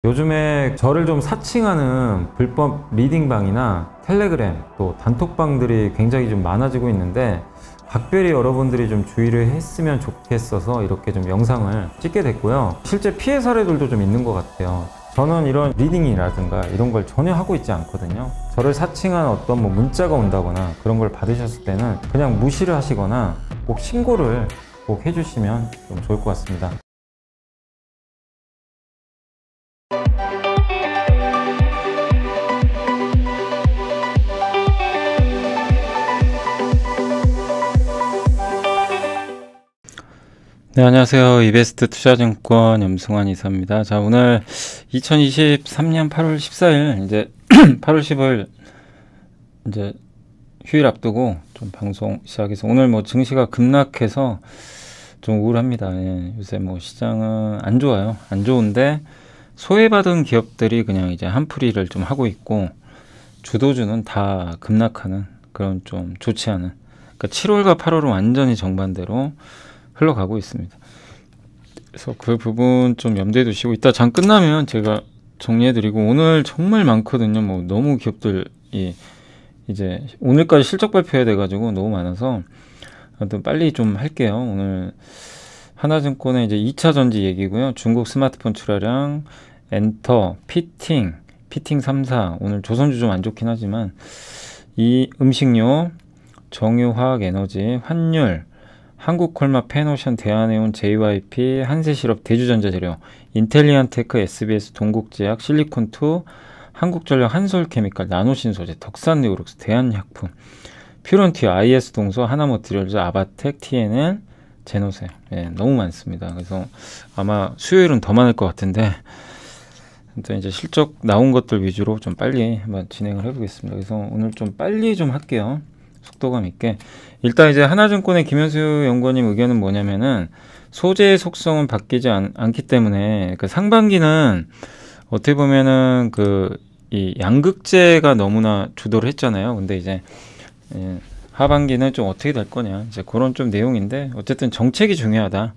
요즘에 저를 좀 사칭하는 불법 리딩방이나 텔레그램 또 단톡방들이 굉장히 좀 많아지고 있는데 각별히 여러분들이 좀 주의를 했으면 좋겠어서 이렇게 좀 영상을 찍게 됐고요. 실제 피해 사례들도 좀 있는 것 같아요. 저는 이런 리딩이라든가 이런 걸 전혀 하고 있지 않거든요. 저를 사칭한 어떤 문자가 온다거나 그런 걸 받으셨을 때는 그냥 무시를 하시거나 꼭 신고를 꼭 해주시면 좀 좋을 것 같습니다. 네, 안녕하세요. 이베스트 투자증권 염승환 이사입니다. 자, 오늘 2023년 8월 14일, 이제 8월 15일, 이제 휴일 앞두고 좀 방송 시작해서 오늘 증시가 급락해서 좀 우울합니다. 예, 요새 시장은 안 좋아요. 안 좋은데 소외받은 기업들이 그냥 이제 한풀이를 좀 하고 있고 주도주는 다 급락하는 그런 좀 좋지 않은, 그러니까 7월과 8월은 완전히 정반대로 흘러가고 있습니다. 그래서 그 부분 좀 염두에 두시고 이따 장 끝나면 제가 정리해드리고, 오늘 정말 많거든요. 너무 기업들이 이제 오늘까지 실적 발표해야 돼가지고 너무 많아서 아무튼 빨리 좀 할게요. 오늘 하나증권의 이제 2차 전지 얘기고요. 중국 스마트폰 출하량, 엔터, 피팅 3사, 오늘 조선주 좀 안 좋긴 하지만 이 음식료, 정유화학 에너지, 환율, 한국콜마, 페노션, 대한해운, JYP, 한세실업, 대주전자재료, 인텔리안테크, SBS, 동국제약, 실리콘2, 한국전력, 한솔케미칼, 나노신소재, 덕산네오룩스, 대한약품, 퓨런티어, IS동서, 하나머티리얼즈, 아바텍, TNL, 제노세. 예, 너무 많습니다. 그래서 아마 수요일은 더 많을 것 같은데 일단 이제 실적 나온 것들 위주로 좀 빨리 한번 진행을 해보겠습니다. 그래서 오늘 좀 빨리 좀 할게요. 속도감 있게. 일단 이제 하나증권의 김현수 연구원님 의견은 뭐냐면은 소재의 속성은 바뀌지 않기 때문에 그 상반기는 어떻게 보면은 이 양극재가 너무나 주도를 했잖아요. 근데 이제 하반기는 좀 어떻게 될 거냐, 이제 그런 좀 내용인데, 어쨌든 정책이 중요하다.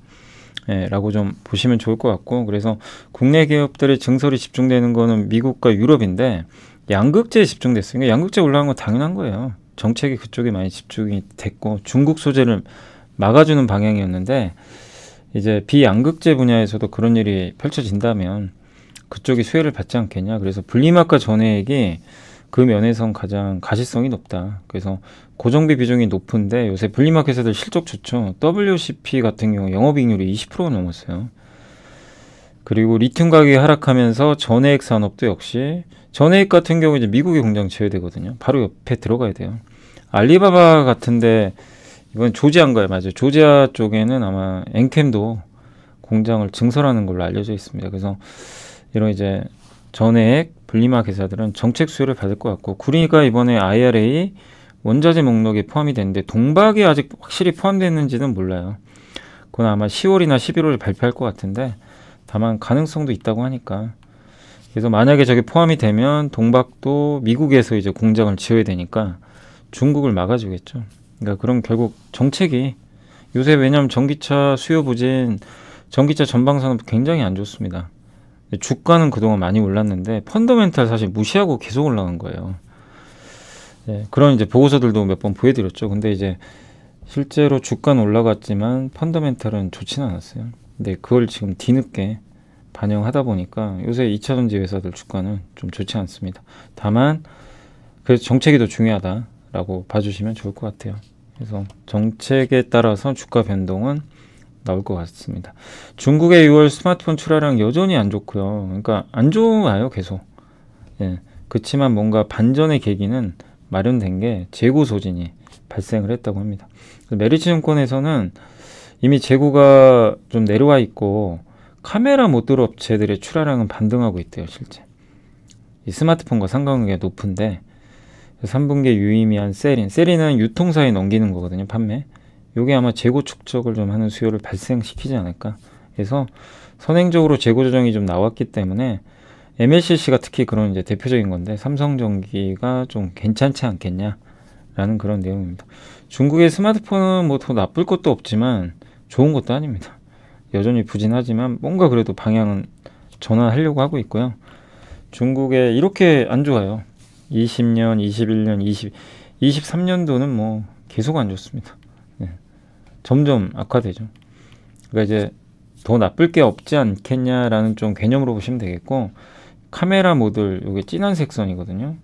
라고 좀 보시면 좋을 것 같고, 그래서 국내 기업들의 증설이 집중되는 거는 미국과 유럽인데 양극재에 집중됐으니까 양극재 올라간 건 당연한 거예요. 정책이 그쪽에 많이 집중이 됐고 중국 소재를 막아주는 방향이었는데, 이제 비양극재 분야에서도 그런 일이 펼쳐진다면 그쪽이 수혜를 받지 않겠냐. 그래서 분리막과 전해액이 그 면에선 가장 가시성이 높다. 그래서 고정비 비중이 높은데 요새 분리막 회사들 실적 좋죠. WCP 같은 경우 영업이익률이 20%가 넘었어요. 그리고 리튬 가격이 하락하면서 전해액 산업도 역시, 전해액 같은 경우 이제 미국에 공장 지어야 되거든요. 바로 옆에 들어가야 돼요. 알리바바 같은데 이번 조지아인가요? 맞아요. 조지아 쪽에는 아마 엔캠도 공장을 증설하는 걸로 알려져 있습니다. 그래서 이런 이제 전해액 분리막 회사들은 정책 수혜를 받을 것 같고, 구리가 이번에 IRA 원자재 목록에 포함이 됐는데 동박이 아직 확실히 포함됐는지는 몰라요. 그건 아마 10월이나 11월에 발표할 것 같은데, 다만 가능성도 있다고 하니까. 그래서 만약에 저게 포함이 되면 동박도 미국에서 이제 공장을 지어야 되니까 중국을 막아주겠죠. 그러니까 그럼 결국 정책이, 요새 왜냐하면 전기차 수요 부진, 전기차 전방 산업 굉장히 안 좋습니다. 주가는 그동안 많이 올랐는데 펀더멘탈 사실 무시하고 계속 올라간 거예요. 그런 이제 보고서들도 몇 번 보여드렸죠. 근데 이제 실제로 주가는 올라갔지만 펀더멘탈은 좋지는 않았어요. 근데 그걸 지금 뒤늦게 반영하다 보니까 요새 2차 전지 회사들 주가는 좀 좋지 않습니다. 다만 그래서 정책이 더 중요하다라고 봐주시면 좋을 것 같아요. 그래서 정책에 따라서 주가 변동은 나올 것 같습니다. 중국의 6월 스마트폰 출하량 여전히 안 좋고요. 그러니까 안 좋아요, 계속. 그렇지만 뭔가 반전의 계기는 마련된 게 재고 소진이 발생을 했다고 합니다. 메리츠증권에서는 이미 재고가 좀 내려와 있고 카메라 모듈 업체들의 출하량은 반등하고 있대요, 실제. 이 스마트폰과 상관관계가 높은데 3분기에 유의미한 셀인은 유통사에 넘기는 거거든요, 판매. 요게 아마 재고 축적을 좀 하는 수요를 발생시키지 않을까. 그래서 선행적으로 재고 조정이 좀 나왔기 때문에 MLCC가 특히 그런 이제 대표적인 건데, 삼성전기가 좀 괜찮지 않겠냐라는 그런 내용입니다. 중국의 스마트폰은 더 나쁠 것도 없지만 좋은 것도 아닙니다. 여전히 부진하지만 뭔가 그래도 방향은 전환하려고 하고 있고요. 중국에 이렇게 안 좋아요. 20년, 21년, 23년도는 뭐 계속 안 좋습니다. 네. 점점 악화되죠. 그러니까 이제 더 나쁠 게 없지 않겠냐라는 좀 개념으로 보시면 되겠고, 카메라 모듈 이게 진한 색선이거든요.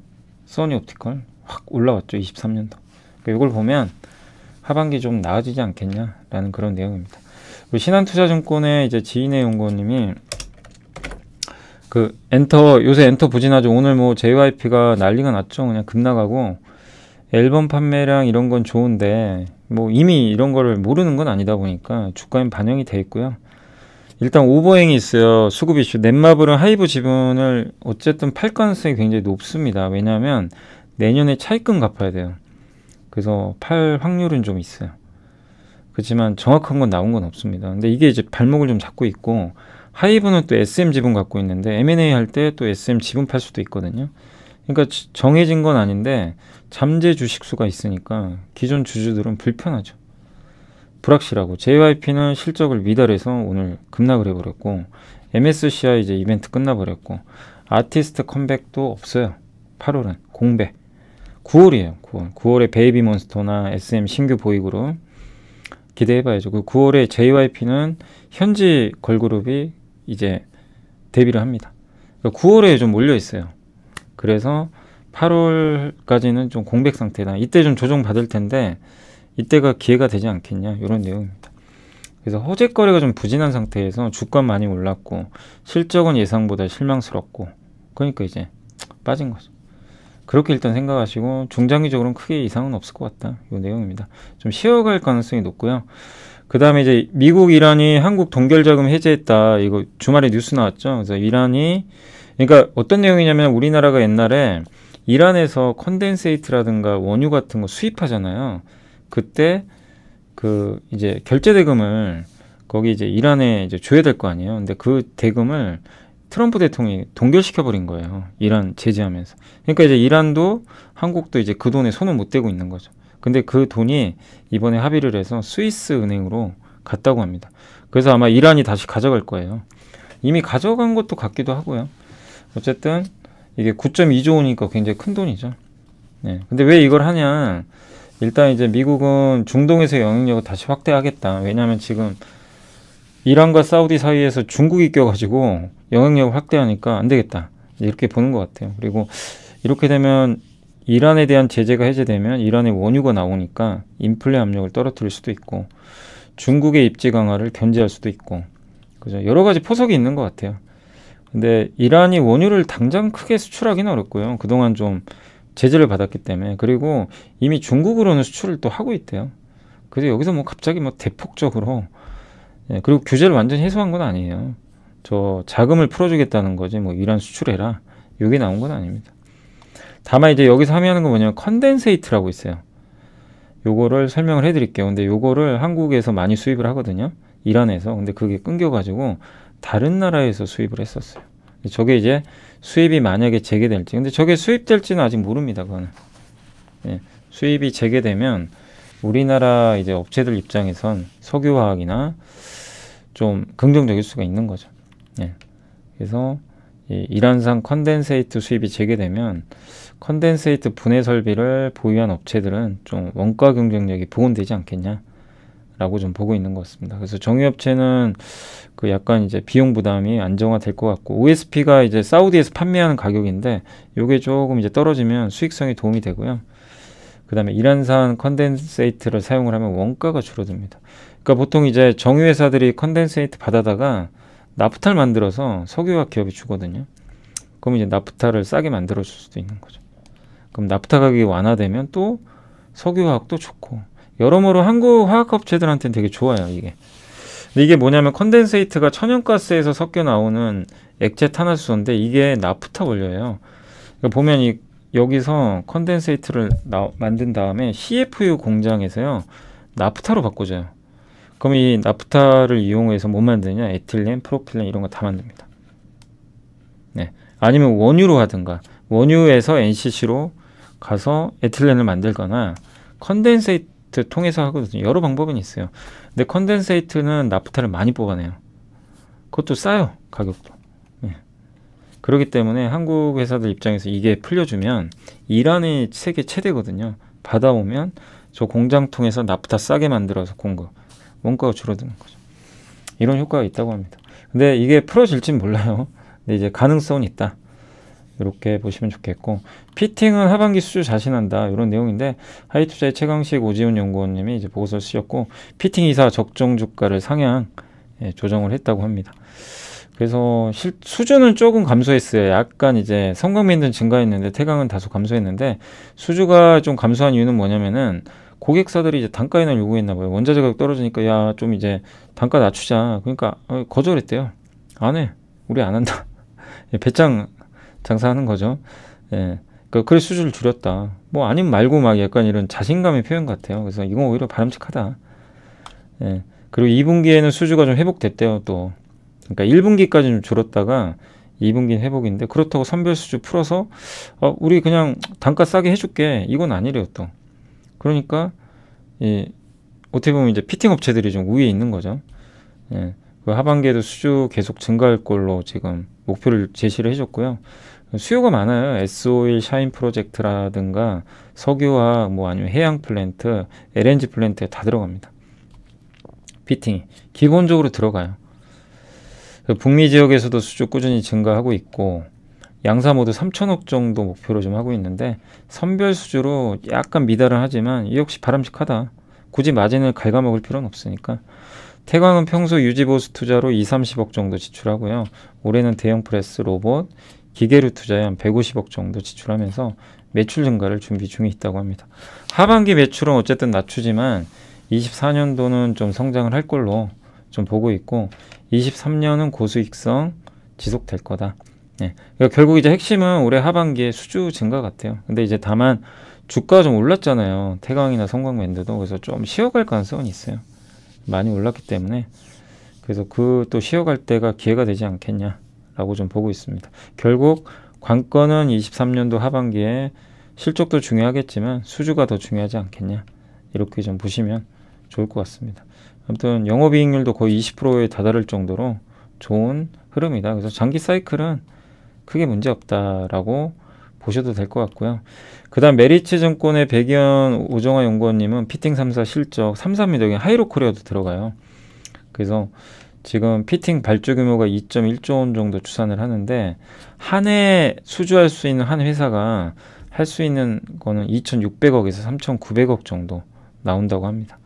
소니 옵티컬 확 올라왔죠. 23년도. 그러니까 이걸 보면 하반기 좀 나아지지 않겠냐라는 그런 내용입니다. 신한투자증권의 이제 지인의 연구원님이 그 엔터, 요새 엔터 부진하죠. 오늘 뭐 JYP가 난리가 났죠. 그냥 급나가고, 앨범 판매량 이런 건 좋은데 뭐 이미 이런 거를 모르는 건 아니다 보니까 주가에 반영이 돼 있고요. 일단 오버행이 있어요. 수급 이슈. 넷마블은 하이브 지분을 어쨌든 팔 가능성이 굉장히 높습니다. 왜냐하면 내년에 차입금 갚아야 돼요. 그래서 팔 확률은 좀 있어요. 그렇지만 정확한 건 나온 건 없습니다. 근데 이게 이제 발목을 좀 잡고 있고, 하이브는 또 SM 지분 갖고 있는데 M&A 할 때 또 SM 지분 팔 수도 있거든요. 그러니까 정해진 건 아닌데 잠재 주식수가 있으니까 기존 주주들은 불편하죠. 불확실하고, JYP는 실적을 미달해서 오늘 급락을 해버렸고, MSCI 이제 이벤트 끝나버렸고, 아티스트 컴백도 없어요. 8월은 공백. 9월이에요. 9월에 베이비몬스터나 SM 신규 보이그룹 기대해봐야죠. 그 9월에 JYP는 현지 걸그룹이 이제 데뷔를 합니다. 그러니까 9월에 좀 몰려 있어요. 그래서 8월까지는 좀 공백 상태다. 이때 좀 조정 받을 텐데 이때가 기회가 되지 않겠냐, 이런 내용입니다. 그래서 호재거래가 좀 부진한 상태에서 주가 많이 올랐고, 실적은 예상보다 실망스럽고, 그러니까 이제 빠진 거죠. 그렇게 일단 생각하시고, 중장기적으로는 크게 이상은 없을 것 같다, 이 내용입니다. 좀 쉬어갈 가능성이 높고요. 그 다음에 이제 미국, 이란이 한국 동결자금 해제했다. 이거 주말에 뉴스 나왔죠. 그래서 이란이, 그러니까 어떤 내용이냐면, 우리나라가 옛날에 이란에서 컨덴세이트라든가 원유 같은 거 수입하잖아요. 그때 그 이제 결제 대금을 거기 이제 이란에 이제 줘야 될 거 아니에요. 근데 그 대금을 트럼프 대통령이 동결시켜 버린 거예요. 이란 제재하면서. 그러니까 이제 이란도 한국도 이제 그 돈에 손을 못 대고 있는 거죠. 근데 그 돈이 이번에 합의를 해서 스위스 은행으로 갔다고 합니다. 그래서 아마 이란이 다시 가져갈 거예요. 이미 가져간 것도 같기도 하고요. 어쨌든 이게 9.2조 원이니까 굉장히 큰 돈이죠. 네. 근데 왜 이걸 하냐? 일단 이제 미국은 중동에서 영향력을 다시 확대하겠다. 왜냐하면 지금 이란과 사우디 사이에서 중국이 껴가지고 영향력을 확대하니까 안 되겠다, 이렇게 보는 것 같아요. 그리고 이렇게 되면 이란에 대한 제재가 해제되면 이란의 원유가 나오니까 인플레 압력을 떨어뜨릴 수도 있고, 중국의 입지 강화를 견제할 수도 있고, 그죠? 여러 가지 포석이 있는 것 같아요. 근데 이란이 원유를 당장 크게 수출하기는 어렵고요. 그동안 좀 제재를 받았기 때문에. 그리고 이미 중국으로는 수출을 또 하고 있대요. 그래서 여기서 뭐 갑자기 뭐 대폭적으로, 예, 그리고 규제를 완전히 해소한 건 아니에요. 저 자금을 풀어주겠다는 거지, 뭐 이란 수출해라, 이게 나온 건 아닙니다. 다만 이제 여기서 함의하는 건 뭐냐면 컨덴세이트라고 있어요. 요거를 설명을 해드릴게요. 근데 요거를 한국에서 많이 수입을 하거든요, 이란에서. 근데 그게 끊겨가지고 다른 나라에서 수입을 했었어요. 저게 이제 수입이 만약에 재개될지, 근데 저게 수입될지는 아직 모릅니다. 그거는. 예, 수입이 재개되면 우리나라 이제 업체들 입장에선 석유화학이나 좀 긍정적일 수가 있는 거죠. 예, 그래서 이 이란산 컨덴세이트 수입이 재개되면 컨덴세이트 분해 설비를 보유한 업체들은 좀 원가 경쟁력이 복원되지 않겠냐, 라고 좀 보고 있는 것 같습니다. 그래서 정유업체는 그 약간 이제 비용 부담이 안정화될 것 같고, OSP가 이제 사우디에서 판매하는 가격인데 요게 조금 이제 떨어지면 수익성에 도움이 되고요. 그 다음에 이란산 컨덴세이트를 사용을 하면 원가가 줄어듭니다. 그러니까 보통 이제 정유회사들이 컨덴세이트 받아다가 나프탈 만들어서 석유화학 기업이 주거든요. 그럼 이제 나프탈을 싸게 만들어 줄 수도 있는 거죠. 그럼 나프타 가격이 완화되면 또 석유화학도 좋고, 여러모로 한국 화학업체들한테는 되게 좋아요, 이게. 근데 이게 뭐냐면 컨덴세이트가 천연가스에서 섞여 나오는 액체 탄화수소인데 이게 나프타 원료예요. 그러니까 보면 여기서 컨덴세이트를 만든 다음에 CFU 공장에서요, 나프타로 바꿔줘요. 그럼 이 나프타를 이용해서 뭐 만드냐? 에틸렌, 프로필렌 이런 거 다 만듭니다. 네. 아니면 원유로 하든가, 원유에서 NCC로 가서 에틸렌을 만들거나, 컨덴세이트 통해서 하거든요. 여러 방법은 있어요. 근데 컨덴세이트는 나프타를 많이 뽑아내요. 그것도 싸요, 가격도. 네. 그렇기 때문에 한국 회사들 입장에서 이게 풀려주면 이란이 세계 최대거든요. 받아오면 저 공장 통해서 나프타 싸게 만들어서 공급, 원가가 줄어드는 거죠. 이런 효과가 있다고 합니다. 근데 이게 풀어질진 몰라요. 근데 이제 가능성은 있다. 이렇게 보시면 좋겠고, 피팅은 하반기 수주 자신한다, 이런 내용인데, 하이투자의 최강식 오지훈 연구원님이 이제 보고서를 쓰셨고, 피팅 이사 적정 주가를 상향 조정을 했다고 합니다. 그래서 수주는 조금 감소했어요. 약간 이제 성광밴드는 증가했는데 태강은 다소 감소했는데, 수주가 좀 감소한 이유는 뭐냐면은 고객사들이 이제 단가 인하를 요구했나 봐요. 원자재 가격 떨어지니까 야 좀 이제 단가 낮추자. 그러니까 거절했대요. 안 해. 우리 안 한다. 배짱 장사하는 거죠. 예. 그래서 수주를 줄였다. 뭐 아니면 말고 막 약간 이런 자신감의 표현 같아요. 그래서 이건 오히려 바람직하다. 예. 그리고 2분기에는 수주가 좀 회복됐대요, 또. 그러니까 1분기까지 좀 줄었다가 2분기는 회복인데, 그렇다고 선별 수주 풀어서 우리 그냥 단가 싸게 해줄게, 이건 아니래요, 또. 그러니까 어떻게 보면 이제 피팅 업체들이 좀 우위에 있는 거죠. 예. 그 하반기에도 수주 계속 증가할 걸로 지금 목표를 제시를 해줬고요. 수요가 많아요. S-오일 샤인 프로젝트라든가 석유화학, 뭐 아니면 해양 플랜트, LNG 플랜트에 다 들어갑니다. 피팅이 기본적으로 들어가요. 북미 지역에서도 수주 꾸준히 증가하고 있고, 양사 모두 3천억 정도 목표로 좀 하고 있는데, 선별 수주로 약간 미달은 하지만 이 역시 바람직하다. 굳이 마진을 갉아먹을 필요는 없으니까. 태광은 평소 유지보수 투자로 2-30억 정도 지출하고요. 올해는 대형 프레스, 로봇, 기계류 투자에 한 150억 정도 지출하면서 매출 증가를 준비 중에 있다고 합니다. 하반기 매출은 어쨌든 낮추지만 24년도는 좀 성장을 할 걸로 좀 보고 있고, 23년은 고수익성 지속될 거다. 네. 그러니까 결국 이제 핵심은 올해 하반기에 수주 증가 같아요. 근데 이제 다만 주가가 좀 올랐잖아요. 태광이나 성광밴드도. 그래서 좀 쉬어갈 가능성은 있어요. 많이 올랐기 때문에. 그래서 그 또 쉬어갈 때가 기회가 되지 않겠냐라고 좀 보고 있습니다. 결국 관건은 23년도 하반기에 실적도 중요하겠지만 수주가 더 중요하지 않겠냐, 이렇게 좀 보시면 좋을 것 같습니다. 아무튼 영업이익률도 거의 20%에 다다를 정도로 좋은 흐름이다. 그래서 장기 사이클은 크게 문제 없다라고 보셔도 될 것 같고요. 그 다음 메리츠 증권의 백연 오정화 연구원님은 피팅 3사 실적 3사입니다. 여기 하이로코리아도 들어가요. 그래서 지금 피팅 발주 규모가 2.1조 원 정도 추산을 하는데, 한 해 수주할 수 있는 한 회사가 할 수 있는 거는 2,600억에서 3,900억 정도 나온다고 합니다.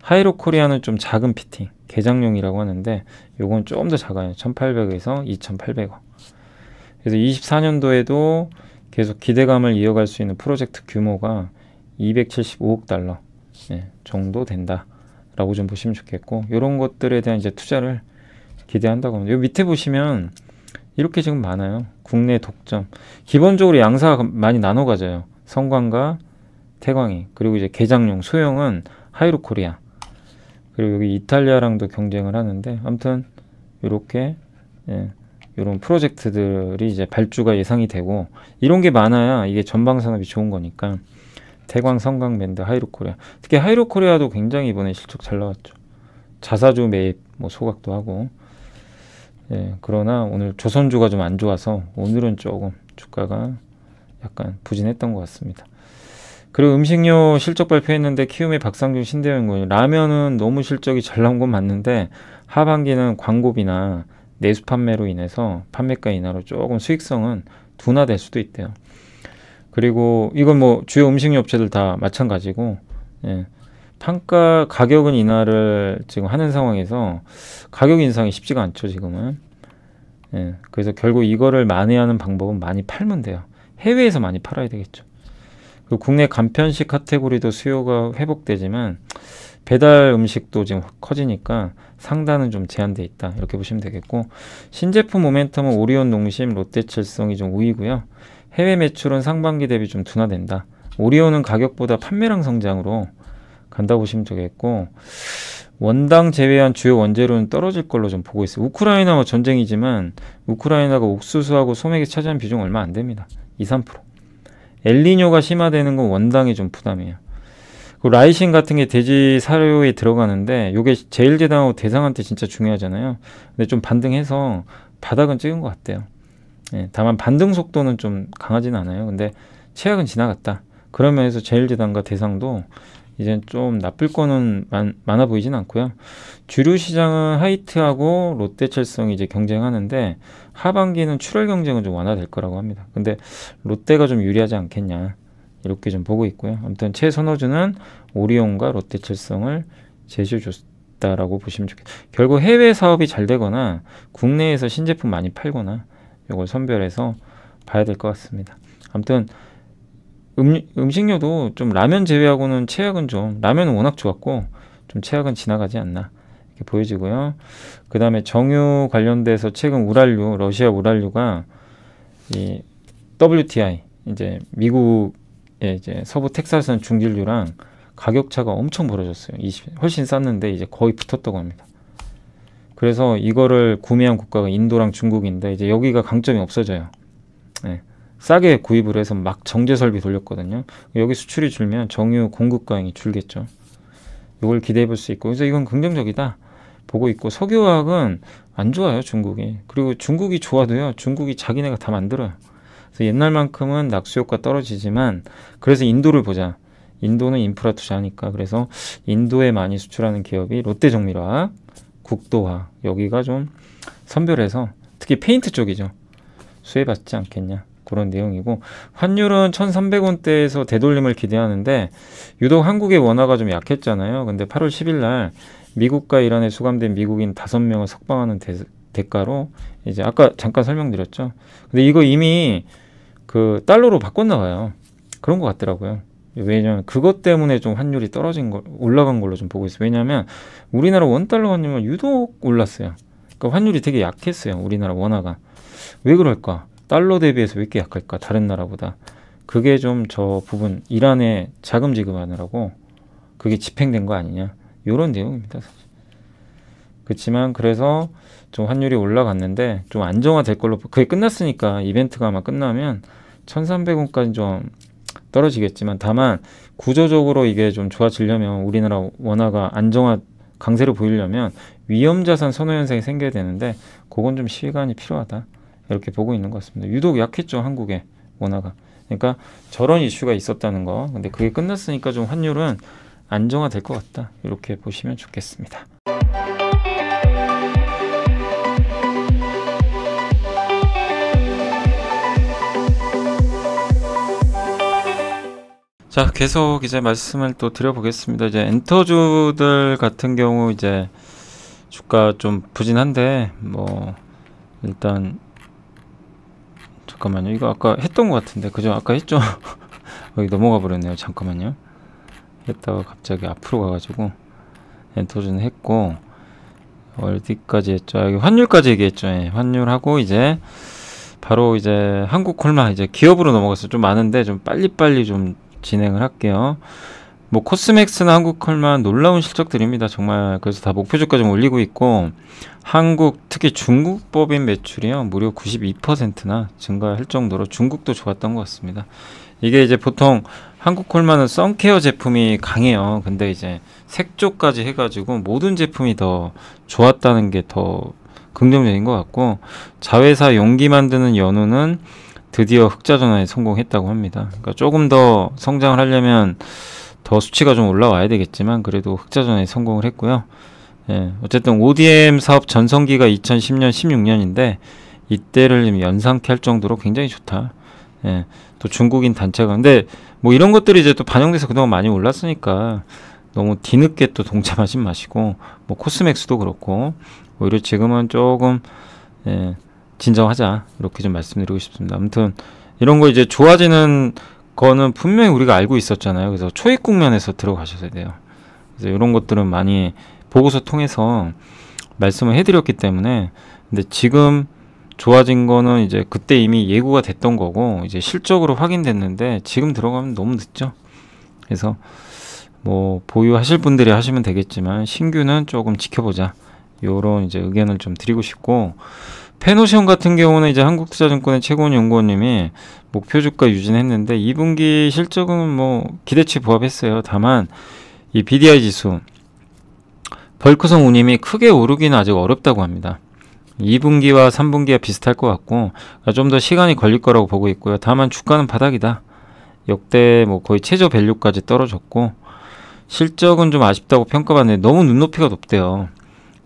하이로코리아는 좀 작은 피팅, 개장용이라고 하는데 요건 좀 더 작아요. 1,800에서 2,800억. 그래서 24년도에도 계속 기대감을 이어갈 수 있는 프로젝트 규모가 275억 달러 정도 된다라고 좀 보시면 좋겠고, 이런 것들에 대한 이제 투자를 기대한다고 합니다. 요 밑에 보시면 이렇게 지금 많아요. 국내 독점. 기본적으로 양사가 많이 나눠 가져요. 성광과 태광이. 그리고 이제 개장용, 소형은 하이로코리아. 그리고 여기 이탈리아랑도 경쟁을 하는데, 아무튼 이렇게 이런 프로젝트들이 이제 발주가 예상이 되고, 이런 게 많아야 이게 전방 산업이 좋은 거니까. 태광, 성광밴드, 하이로코리아. 특히 하이로코리아도 굉장히 이번에 실적 잘 나왔죠. 자사주 매입 뭐 소각도 하고. 그러나 오늘 조선주가 좀 안 좋아서 오늘은 조금 주가가 약간 부진했던 것 같습니다. 그리고 음식료 실적 발표했는데 키움의 박상준 신대영군, 라면은 너무 실적이 잘 나온 건 맞는데 하반기는 광고비나 내수 판매로 인해서 판매가 인하로 조금 수익성은 둔화될 수도 있대요. 그리고 이건 뭐 주요 음식료 업체들 다 마찬가지고, 판가 가격은 인하를 지금 하는 상황에서 가격 인상이 쉽지가 않죠, 지금은. 그래서 결국 이거를 만회하는 방법은 많이 팔면 돼요. 해외에서 많이 팔아야 되겠죠. 그리고 국내 간편식 카테고리도 수요가 회복되지만 배달 음식도 지금 커지니까 상단은 좀 제한돼 있다, 이렇게 보시면 되겠고, 신제품 모멘텀은 오리온 농심, 롯데칠성이 좀 우위고요. 해외 매출은 상반기 대비 좀 둔화된다. 오리온은 가격보다 판매량 성장으로 간다 보시면 되겠고, 원당 제외한 주요 원재료는 떨어질 걸로 좀 보고 있어요. 우크라이나와 전쟁이지만 우크라이나가 옥수수하고 소맥이 차지하는 비중 얼마 안 됩니다. 2-3%. 엘니뇨가 심화되는 건 원당이 좀 부담이에요. 그 라이신 같은 게 돼지 사료에 들어가는데 요게 제일제당하고 대상한테 진짜 중요하잖아요. 근데 좀 반등해서 바닥은 찍은 것 같대요. 예, 다만 반등 속도는 좀 강하진 않아요. 근데 최악은 지나갔다. 그러면서 제일제당과 대상도 이제 좀 나쁠 거는 많아 보이진 않고요. 주류 시장은 하이트하고 롯데첼성이 이제 경쟁하는데 하반기는 출혈 경쟁은 좀 완화될 거라고 합니다. 근데 롯데가 좀 유리하지 않겠냐 이렇게 좀 보고 있고요. 아무튼 최선호주는 오리온과 롯데첼성을 제시해줬다라고 보시면 좋겠어요. 결국 해외 사업이 잘 되거나 국내에서 신제품 많이 팔거나 이걸 선별해서 봐야 될 것 같습니다. 아무튼 음식료도 좀 라면 제외하고는 최악은 좀 라면은 워낙 좋았고 좀 최악은 지나가지 않나 이렇게 보여지고요. 그 다음에 정유 관련돼서 최근 우랄류 러시아 우랄류가 이 WTI 이제 미국의 이제 서부 텍사스는 중진류랑 가격 차가 엄청 벌어졌어요. 훨씬 쌌는데 이제 거의 붙었다고 합니다. 그래서 이거를 구매한 국가가 인도랑 중국인데 이제 여기가 강점이 없어져요. 네. 싸게 구입을 해서 막 정제 설비 돌렸거든요. 여기 수출이 줄면 정유 공급 과잉이 줄겠죠. 이걸 기대해 볼 수 있고 그래서 이건 긍정적이다 보고 있고 석유화학은 안 좋아요 중국이. 그리고 중국이 좋아도요 중국이 자기네가 다 만들어요. 그래서 옛날만큼은 낙수효과 떨어지지만 그래서 인도를 보자. 인도는 인프라 투자하니까 그래서 인도에 많이 수출하는 기업이 롯데정밀화학, 국도화 여기가 좀 선별해서 특히 페인트 쪽이죠. 수혜받지 않겠냐. 그런 내용이고 환율은 1,300원대에서 되돌림을 기대하는데 유독 한국의 원화가 좀 약했잖아요. 근데 8월 10일 날 미국과 이란에 수감된 미국인 5명을 석방하는 대가로 이제 아까 잠깐 설명드렸죠. 근데 이거 이미 그 달러로 바꿨나 봐요. 그런 것 같더라고요. 왜냐면 그것 때문에 좀 환율이 올라간 걸로 좀 보고 있어요. 왜냐면 우리나라 원달러 환율은 유독 올랐어요. 그러니까 환율이 되게 약했어요. 우리나라 원화가. 왜 그럴까? 달러 대비해서 왜 이렇게 약할까? 다른 나라보다. 그게 좀 저 부분 이란에 자금 지급하느라고 그게 집행된 거 아니냐. 이런 내용입니다. 사실. 그렇지만 그래서 좀 환율이 올라갔는데 좀 안정화될 걸로 그게 끝났으니까 이벤트가 아마 끝나면 1,300원까지 좀 떨어지겠지만 다만 구조적으로 이게 좀 좋아지려면 우리나라 원화가 강세를 보이려면 위험자산 선호 현상이 생겨야 되는데 그건 좀 시간이 필요하다. 이렇게 보고 있는 것 같습니다. 유독 약했죠 한국의 원화가. 그러니까 저런 이슈가 있었다는 거. 근데 그게 끝났으니까 좀 환율은 안정화될 것 같다. 이렇게 보시면 좋겠습니다. 자, 계속 이제 말씀을 또 드려보겠습니다. 이제 엔터주들 같은 경우 이제 주가 좀 부진한데 뭐 일단 잠깐만요. 이거 아까 했던 것 같은데 그죠? 아까 했죠? 여기 넘어가 버렸네요. 잠깐만요. 했다가 갑자기 앞으로 가가지고 엔터주는 했고 어디까지 했죠? 여기 환율까지 얘기했죠. 예, 환율하고 이제 바로 이제 한국콜마 이제 기업으로 넘어갔어요. 좀 많은데 좀 빨리빨리 좀 진행을 할게요. 뭐 코스맥스나 한국콜마 놀라운 실적들입니다. 정말 그래서 다 목표주가 좀 올리고 있고 한국 특히 중국 법인 매출이요 무려 92%나 증가할 정도로 중국도 좋았던 것 같습니다. 이게 이제 보통 한국콜마는 선케어 제품이 강해요. 근데 이제 색조까지 해가지고 모든 제품이 더 좋았다는 게 더 긍정적인 것 같고 자회사 용기 만드는 연우는 드디어 흑자 전환에 성공했다고 합니다. 그러니까 조금 더 성장을 하려면 더 수치가 좀 올라와야 되겠지만 그래도 흑자 전환에 성공을 했고요. 예, 어쨌든 ODM 사업 전성기가 2010년, 16년인데 이때를 좀 연상케 할 정도로 굉장히 좋다. 예, 또 중국인 단체가 근데 뭐 이런 것들이 이제 또 반영돼서 그동안 많이 올랐으니까 너무 뒤늦게 또 동참하지 마시고 뭐 코스맥스도 그렇고 오히려 지금은 조금 예, 진정하자 이렇게 좀 말씀드리고 싶습니다. 아무튼 이런 거 이제 좋아지는 거는 분명히 우리가 알고 있었잖아요. 그래서 초입 국면에서 들어가셔야 돼요. 그래서 이런 것들은 많이 보고서 통해서 말씀을 해드렸기 때문에 근데 지금 좋아진 거는 이제 그때 이미 예고가 됐던 거고 이제 실적으로 확인됐는데 지금 들어가면 너무 늦죠. 그래서 뭐 보유하실 분들이 하시면 되겠지만 신규는 조금 지켜보자. 요런 이제 의견을 좀 드리고 싶고 페노시온 같은 경우는 이제 한국투자증권의 최고원 연구원님이 목표 주가 유진했는데 2분기 실적은 뭐 기대치 부합했어요. 다만 이 BDI 지수 벌크성 운임이 크게 오르기는 아직 어렵다고 합니다. 2분기와 3분기가 비슷할 것 같고 좀 더 시간이 걸릴 거라고 보고 있고요. 다만 주가는 바닥이다. 역대 뭐 거의 최저 밸류까지 떨어졌고 실적은 좀 아쉽다고 평가받는데 너무 눈높이가 높대요.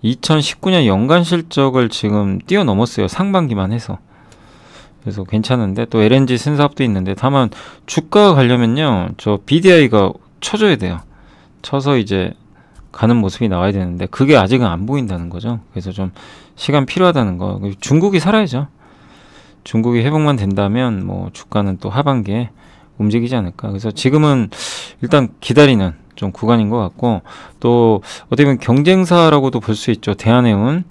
2019년 연간 실적을 지금 뛰어넘었어요. 상반기만 해서. 그래서 괜찮은데 또 LNG 신사업도 있는데 다만 주가가 가려면요. 저 BDI가 쳐줘야 돼요. 쳐서 이제 가는 모습이 나와야 되는데 그게 아직은 안 보인다는 거죠. 그래서 좀 시간 필요하다는 거. 중국이 살아야죠. 중국이 회복만 된다면 뭐 주가는 또 하반기에 움직이지 않을까. 그래서 지금은 일단 기다리는 좀 구간인 것 같고 또 어떻게 보면 경쟁사라고도 볼 수 있죠. 대한해운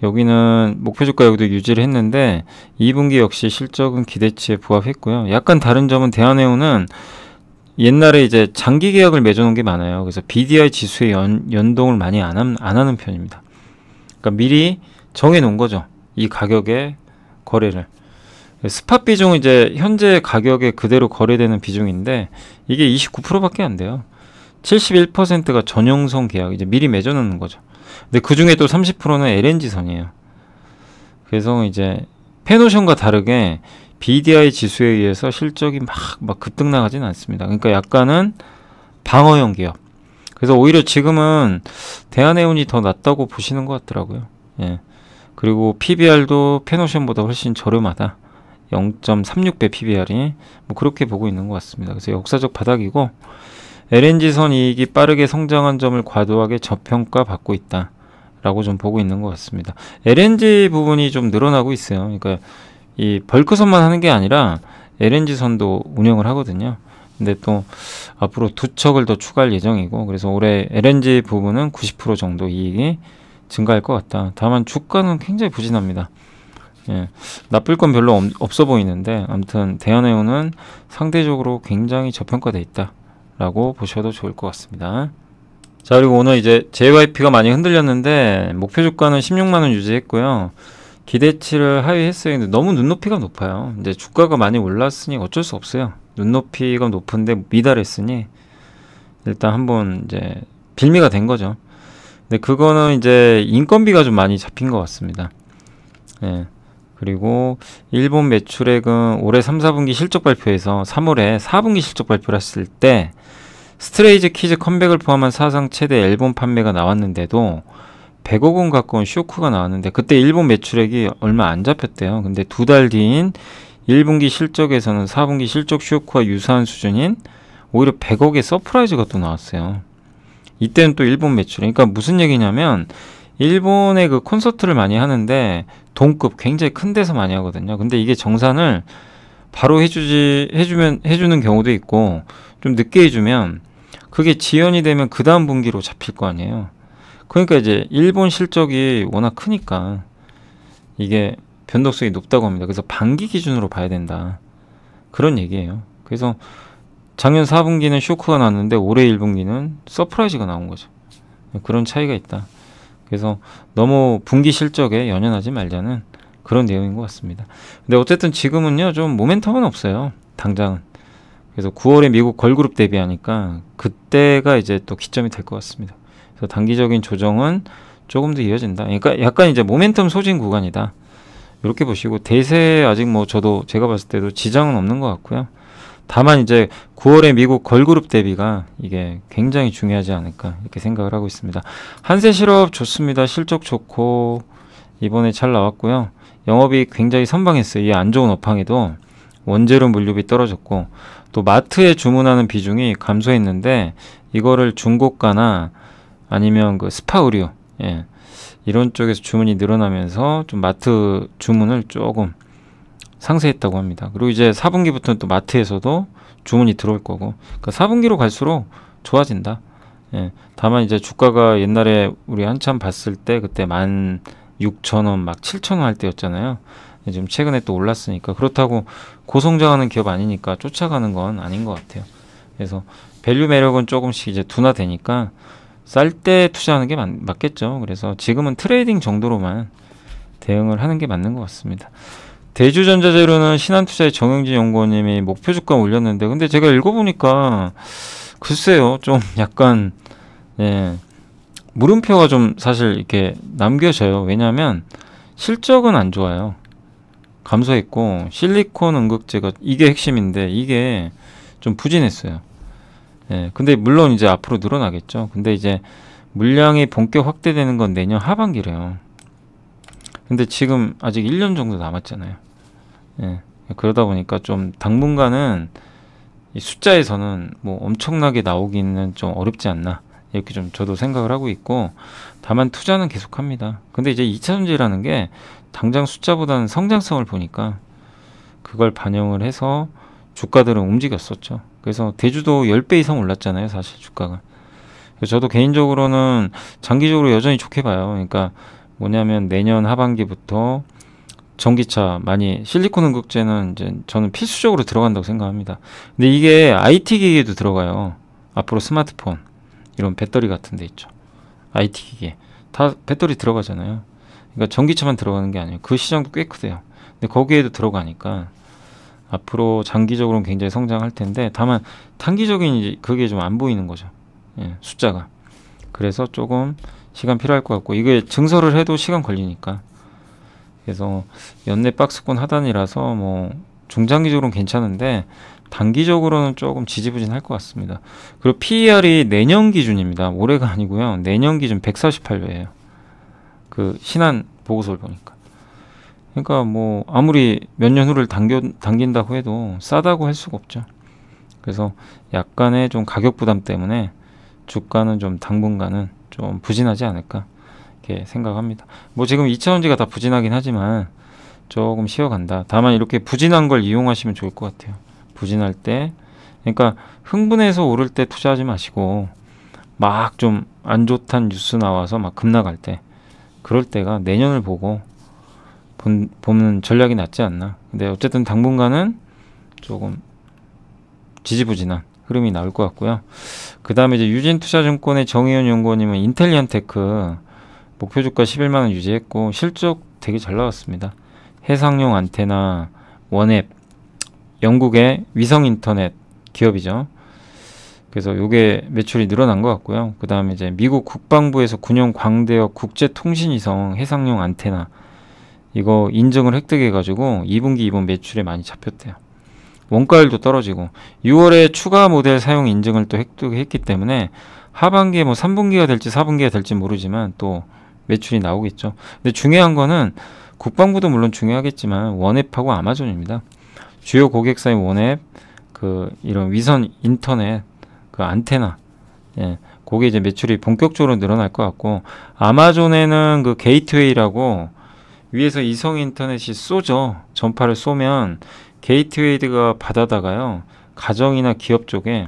여기는 목표 주가 여기도 유지를 했는데 2분기 역시 실적은 기대치에 부합했고요. 약간 다른 점은 대한해운은 옛날에 이제 장기 계약을 맺어놓은 게 많아요. 그래서 BDI 지수에 연동을 많이 안 하는 편입니다. 그러니까 미리 정해놓은 거죠. 이 가격의 거래를. 스팟 비중은 이제 현재 가격에 그대로 거래되는 비중인데 이게 29%밖에 안 돼요. 71%가 전용선 계약, 이제 미리 맺어놓는 거죠. 근데 그 중에 또 30%는 LNG선이에요. 그래서 이제 펜오션과 다르게 BDI 지수에 의해서 실적이 막 급등 나가진 않습니다. 그러니까 약간은 방어형 기업. 그래서 오히려 지금은 대한해운이 더 낫다고 보시는 것 같더라고요. 예. 그리고 PBR도 펜오션보다 훨씬 저렴하다. 0.36배 PBR이 뭐 그렇게 보고 있는 것 같습니다. 그래서 역사적 바닥이고 LNG선 이익이 빠르게 성장한 점을 과도하게 저평가받고 있다 라고 좀 보고 있는 것 같습니다. LNG 부분이 좀 늘어나고 있어요. 그러니까 이 벌크선만 하는 게 아니라 LNG선도 운영을 하거든요. 근데 또 앞으로 2척을 더 추가할 예정이고 그래서 올해 LNG 부분은 90% 정도 이익이 증가할 것 같다. 다만 주가는 굉장히 부진합니다. 예, 나쁠 건 별로 없어 보이는데 아무튼 대한해운은 상대적으로 굉장히 저평가돼 있다 라고 보셔도 좋을 것 같습니다. 자, 그리고 오늘 이제 JYP가 많이 흔들렸는데 목표 주가는 16만원 유지했고요. 기대치를 하회했어요. 근데 너무 눈높이가 높아요. 이제 주가가 많이 올랐으니 어쩔 수 없어요. 눈높이가 높은데 미달했으니 일단 한번 이제 빌미가 된 거죠. 근데 그거는 이제 인건비가 좀 많이 잡힌 것 같습니다. 예. 그리고 일본 매출액은 올해 3, 4분기 실적 발표에서 3월에 4분기 실적 발표를 했을 때 스트레이즈 키즈 컴백을 포함한 사상 최대 앨범 판매가 나왔는데도 100억 원 가까운 쇼크가 나왔는데 그때 일본 매출액이 얼마 안 잡혔대요. 근데 2달 뒤인 1분기 실적에서는 4분기 실적 쇼크와 유사한 수준인 오히려 100억의 서프라이즈가 또 나왔어요. 이때는 또 일본 매출. 그러니까 무슨 얘기냐면 일본의 그 콘서트를 많이 하는데 동급 굉장히 큰 데서 많이 하거든요. 근데 이게 정산을 바로 해주는 경우도 있고 좀 늦게 해주면 그게 지연이 되면 그 다음 분기로 잡힐 거 아니에요. 그러니까 이제 일본 실적이 워낙 크니까 이게 변동성이 높다고 합니다. 그래서 반기 기준으로 봐야 된다. 그런 얘기예요. 그래서 작년 4분기는 쇼크가 났는데 올해 1분기는 서프라이즈가 나온 거죠. 그런 차이가 있다. 그래서 너무 분기 실적에 연연하지 말자는 그런 내용인 것 같습니다. 근데 어쨌든 지금은요 좀 모멘텀은 없어요. 당장은. 그래서 9월에 미국 걸그룹 데뷔하니까 그때가 이제 또 기점이 될 것 같습니다. 그래서 단기적인 조정은 조금 더 이어진다. 그러니까 약간 이제 모멘텀 소진 구간이다. 이렇게 보시고 대세 아직 뭐 저도 제가 봤을 때도 지장은 없는 것 같고요. 다만 이제 9월에 미국 걸그룹 데뷔가 이게 굉장히 중요하지 않을까 이렇게 생각을 하고 있습니다. 한세실업 좋습니다. 실적 좋고 이번에 잘 나왔고요. 영업이 굉장히 선방했어요. 이 안 좋은 업황에도 원재료 물류비 떨어졌고 또 마트에 주문하는 비중이 감소했는데 이거를 중고가나 아니면 그 스파 의류 이런 쪽에서 주문이 늘어나면서 좀 마트 주문을 조금 상쇄했다고 합니다. 그리고 이제 4분기부터는 또 마트에서도 주문이 들어올 거고 그러니까 4분기로 갈수록 좋아진다. 다만 이제 주가가 옛날에 우리 한참 봤을 때 그때 16,000원 막 7,000원 할 때였잖아요. 지금 최근에 또 올랐으니까 그렇다고 고성장하는 기업 아니니까 쫓아가는 건 아닌 것 같아요. 그래서 밸류 매력은 조금씩 이제 둔화되니까 쌀 때 투자하는 게 맞겠죠. 그래서 지금은 트레이딩 정도로만 대응을 하는 게 맞는 것 같습니다. 대주전자재료는 신한투자의 정영진 연구원님이 목표 주가 올렸는데 근데 제가 읽어보니까 글쎄요 좀 약간 물음표가 좀 사실 이렇게 남겨져요. 왜냐하면 실적은 안 좋아요. 감소했고 실리콘 응급제가 이게 핵심인데 이게 좀 부진했어요. 예, 근데 물론 이제 앞으로 늘어나겠죠. 근데 이제 물량이 본격 확대되는 건 내년 하반기래요. 근데 지금 아직 1년 정도 남았잖아요. 예, 그러다 보니까 좀 당분간은 이 숫자에서는 뭐 엄청나게 나오기는 좀 어렵지 않나 이렇게 좀 저도 생각을 하고 있고, 다만 투자는 계속합니다. 근데 이제 2차 전지라는 게 당장 숫자보다는 성장성을 보니까 그걸 반영을 해서 주가들은 움직였었죠. 그래서 대주도 10배 이상 올랐잖아요, 사실 주가가. 그래서 저도 개인적으로는 장기적으로 여전히 좋게 봐요. 그러니까 뭐냐면 내년 하반기부터 전기차 많이, 실리콘 응급제는 이제 저는 필수적으로 들어간다고 생각합니다. 근데 이게 IT 기기에도 들어가요. 앞으로 스마트폰 이런 배터리 같은 데 있죠. IT 기계 다 배터리 들어가잖아요. 그러니까 전기차만 들어가는 게 아니에요. 그 시장도 꽤 크대요. 근데 거기에도 들어가니까 앞으로 장기적으로는 굉장히 성장할 텐데, 다만 단기적인 이제 그게 좀 안 보이는 거죠. 예, 숫자가. 그래서 조금 시간 필요할 것 같고, 이게 증설을 해도 시간 걸리니까. 그래서 연내 박스권 하단이라서 뭐 중장기적으로는 괜찮은데 단기적으로는 조금 지지부진할 것 같습니다. 그리고 PER이 내년 기준입니다. 올해가 아니고요. 내년 기준 148배예요. 그 신한 보고서를 보니까. 그러니까 뭐 아무리 몇 년 후를 당긴다고 해도 싸다고 할 수가 없죠. 그래서 약간의 좀 가격 부담 때문에 주가는 좀 당분간은 좀 부진하지 않을까 이렇게 생각합니다. 뭐 지금 2차전지가 다 부진하긴 하지만 조금 쉬어간다. 다만 이렇게 부진한 걸 이용하시면 좋을 것 같아요. 부진할 때, 그러니까 흥분해서 오를 때 투자하지 마시고 막 좀 안 좋다는 뉴스 나와서 막 급락할 때, 그럴 때가 내년을 보고 보는 전략이 낫지 않나. 근데 어쨌든 당분간은 조금 지지부진한 흐름이 나올 것 같고요. 그 다음에 이제 유진투자증권의 정의연 연구원님은 인텔리언테크 목표 주가 11만원 유지했고 실적 되게 잘 나왔습니다. 해상용 안테나, 원앱, 영국의 위성 인터넷 기업이죠. 그래서 요게 매출이 늘어난 것 같고요. 그 다음에 이제 미국 국방부에서 군용 광대역 국제통신위성 해상용 안테나 이거 인증을 획득해가지고 2분기 이번 매출에 많이 잡혔대요. 원가율도 떨어지고 6월에 추가 모델 사용 인증을 또 획득했기 때문에 하반기에 뭐 3분기가 될지 4분기가 될지 모르지만 또 매출이 나오겠죠. 근데 중요한 거는 국방부도 물론 중요하겠지만 원앱하고 아마존입니다. 주요 고객사의 원앱, 그 이런 위성 인터넷, 그 안테나, 예, 그게 이제 매출이 본격적으로 늘어날 것 같고, 아마존에는 그 게이트웨이라고 위에서 이성 인터넷이 쏘죠. 전파를 쏘면 게이트웨이가 받아다가요 가정이나 기업 쪽에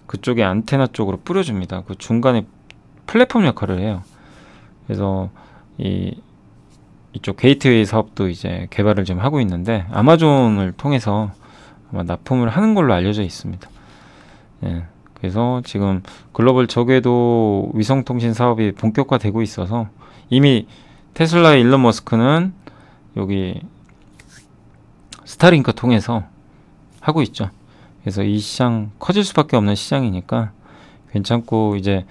그쪽에 안테나 쪽으로 뿌려줍니다. 그 중간에 플랫폼 역할을 해요. 그래서 이쪽 게이트웨이 사업도 이제 개발을 좀 하고 있는데 아마존을 통해서 아마 납품을 하는 걸로 알려져 있습니다. 예, 그래서 지금 글로벌 저궤도 위성통신 사업이 본격화되고 있어서 이미 테슬라의 일론 머스크는 여기 스타링크 통해서 하고 있죠. 그래서 이 시장 커질 수밖에 없는 시장이니까 괜찮고, 이제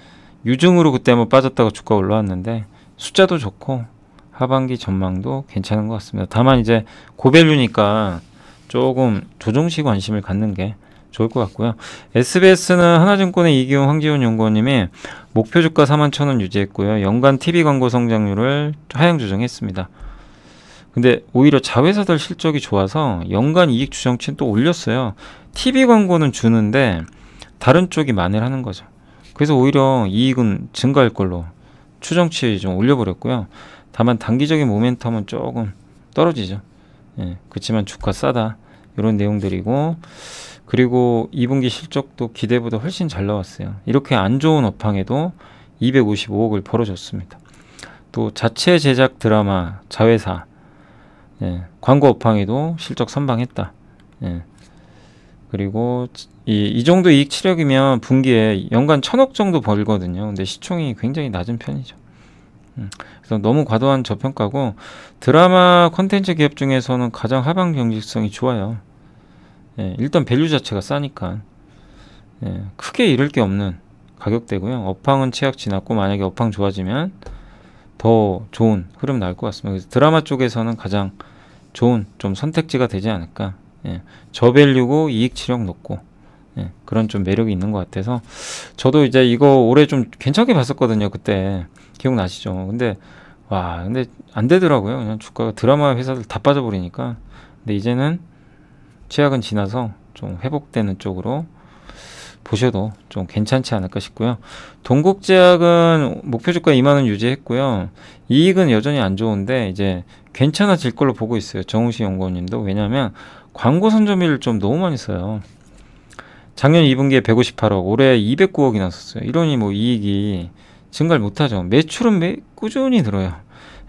유증으로 그때 한번 빠졌다가 주가 올라왔는데 숫자도 좋고 하반기 전망도 괜찮은 것 같습니다. 다만 이제 고밸류니까 조금 조정식 관심을 갖는 게 좋을 것 같고요. SBS는 하나증권의 이기용 황지훈 연구원님이 목표 주가 41,000원 유지했고요. 연간 TV 광고 성장률을 하향 조정했습니다. 근데 오히려 자회사들 실적이 좋아서 연간 이익 추정치는 또 올렸어요. TV 광고는 주는데 다른 쪽이 만회를 하는 거죠. 그래서 오히려 이익은 증가할 걸로 추정치 좀 올려버렸고요. 다만 단기적인 모멘텀은 조금 떨어지죠. 예, 그렇지만 주가 싸다 이런 내용들이고, 그리고 2분기 실적도 기대보다 훨씬 잘 나왔어요. 이렇게 안 좋은 업황에도 255억을 벌어줬습니다. 또 자체 제작 드라마 자회사, 예, 광고 업황에도 실적 선방했다. 예. 그리고 이 정도 이익 치력이면 분기에 연간 1,000억 정도 벌거든요. 근데 시총이 굉장히 낮은 편이죠. 그래서 너무 과도한 저평가고, 드라마 콘텐츠 기업 중에서는 가장 하방 경직성이 좋아요. 예, 일단 밸류 자체가 싸니까, 예, 크게 잃을 게 없는 가격대고요. 업황은 최악 지났고 만약에 업황 좋아지면 더 좋은 흐름 나올 것 같습니다. 그래서 드라마 쪽에서는 가장 좋은 좀 선택지가 되지 않을까. 예, 저밸류고 이익 치력 높고, 예, 그런 좀 매력이 있는 것 같아서 저도 이제 이거 올해 좀 괜찮게 봤었거든요. 그때 기억나시죠? 근데 근데 안 되더라고요. 그냥 주가가 드라마 회사들 다 빠져버리니까. 근데 이제는 최악은 지나서 좀 회복되는 쪽으로 보셔도 좀 괜찮지 않을까 싶고요. 동국제약은 목표 주가 2만 원 유지했고요. 이익은 여전히 안 좋은데 이제 괜찮아질 걸로 보고 있어요. 정우시 연구원님도. 왜냐하면 광고 선점비를 좀 너무 많이 써요. 작년 2분기에 158억, 올해 209억이 났었어요. 이러니 뭐 이익이 증가를 못하죠. 매출은 꾸준히 늘어요.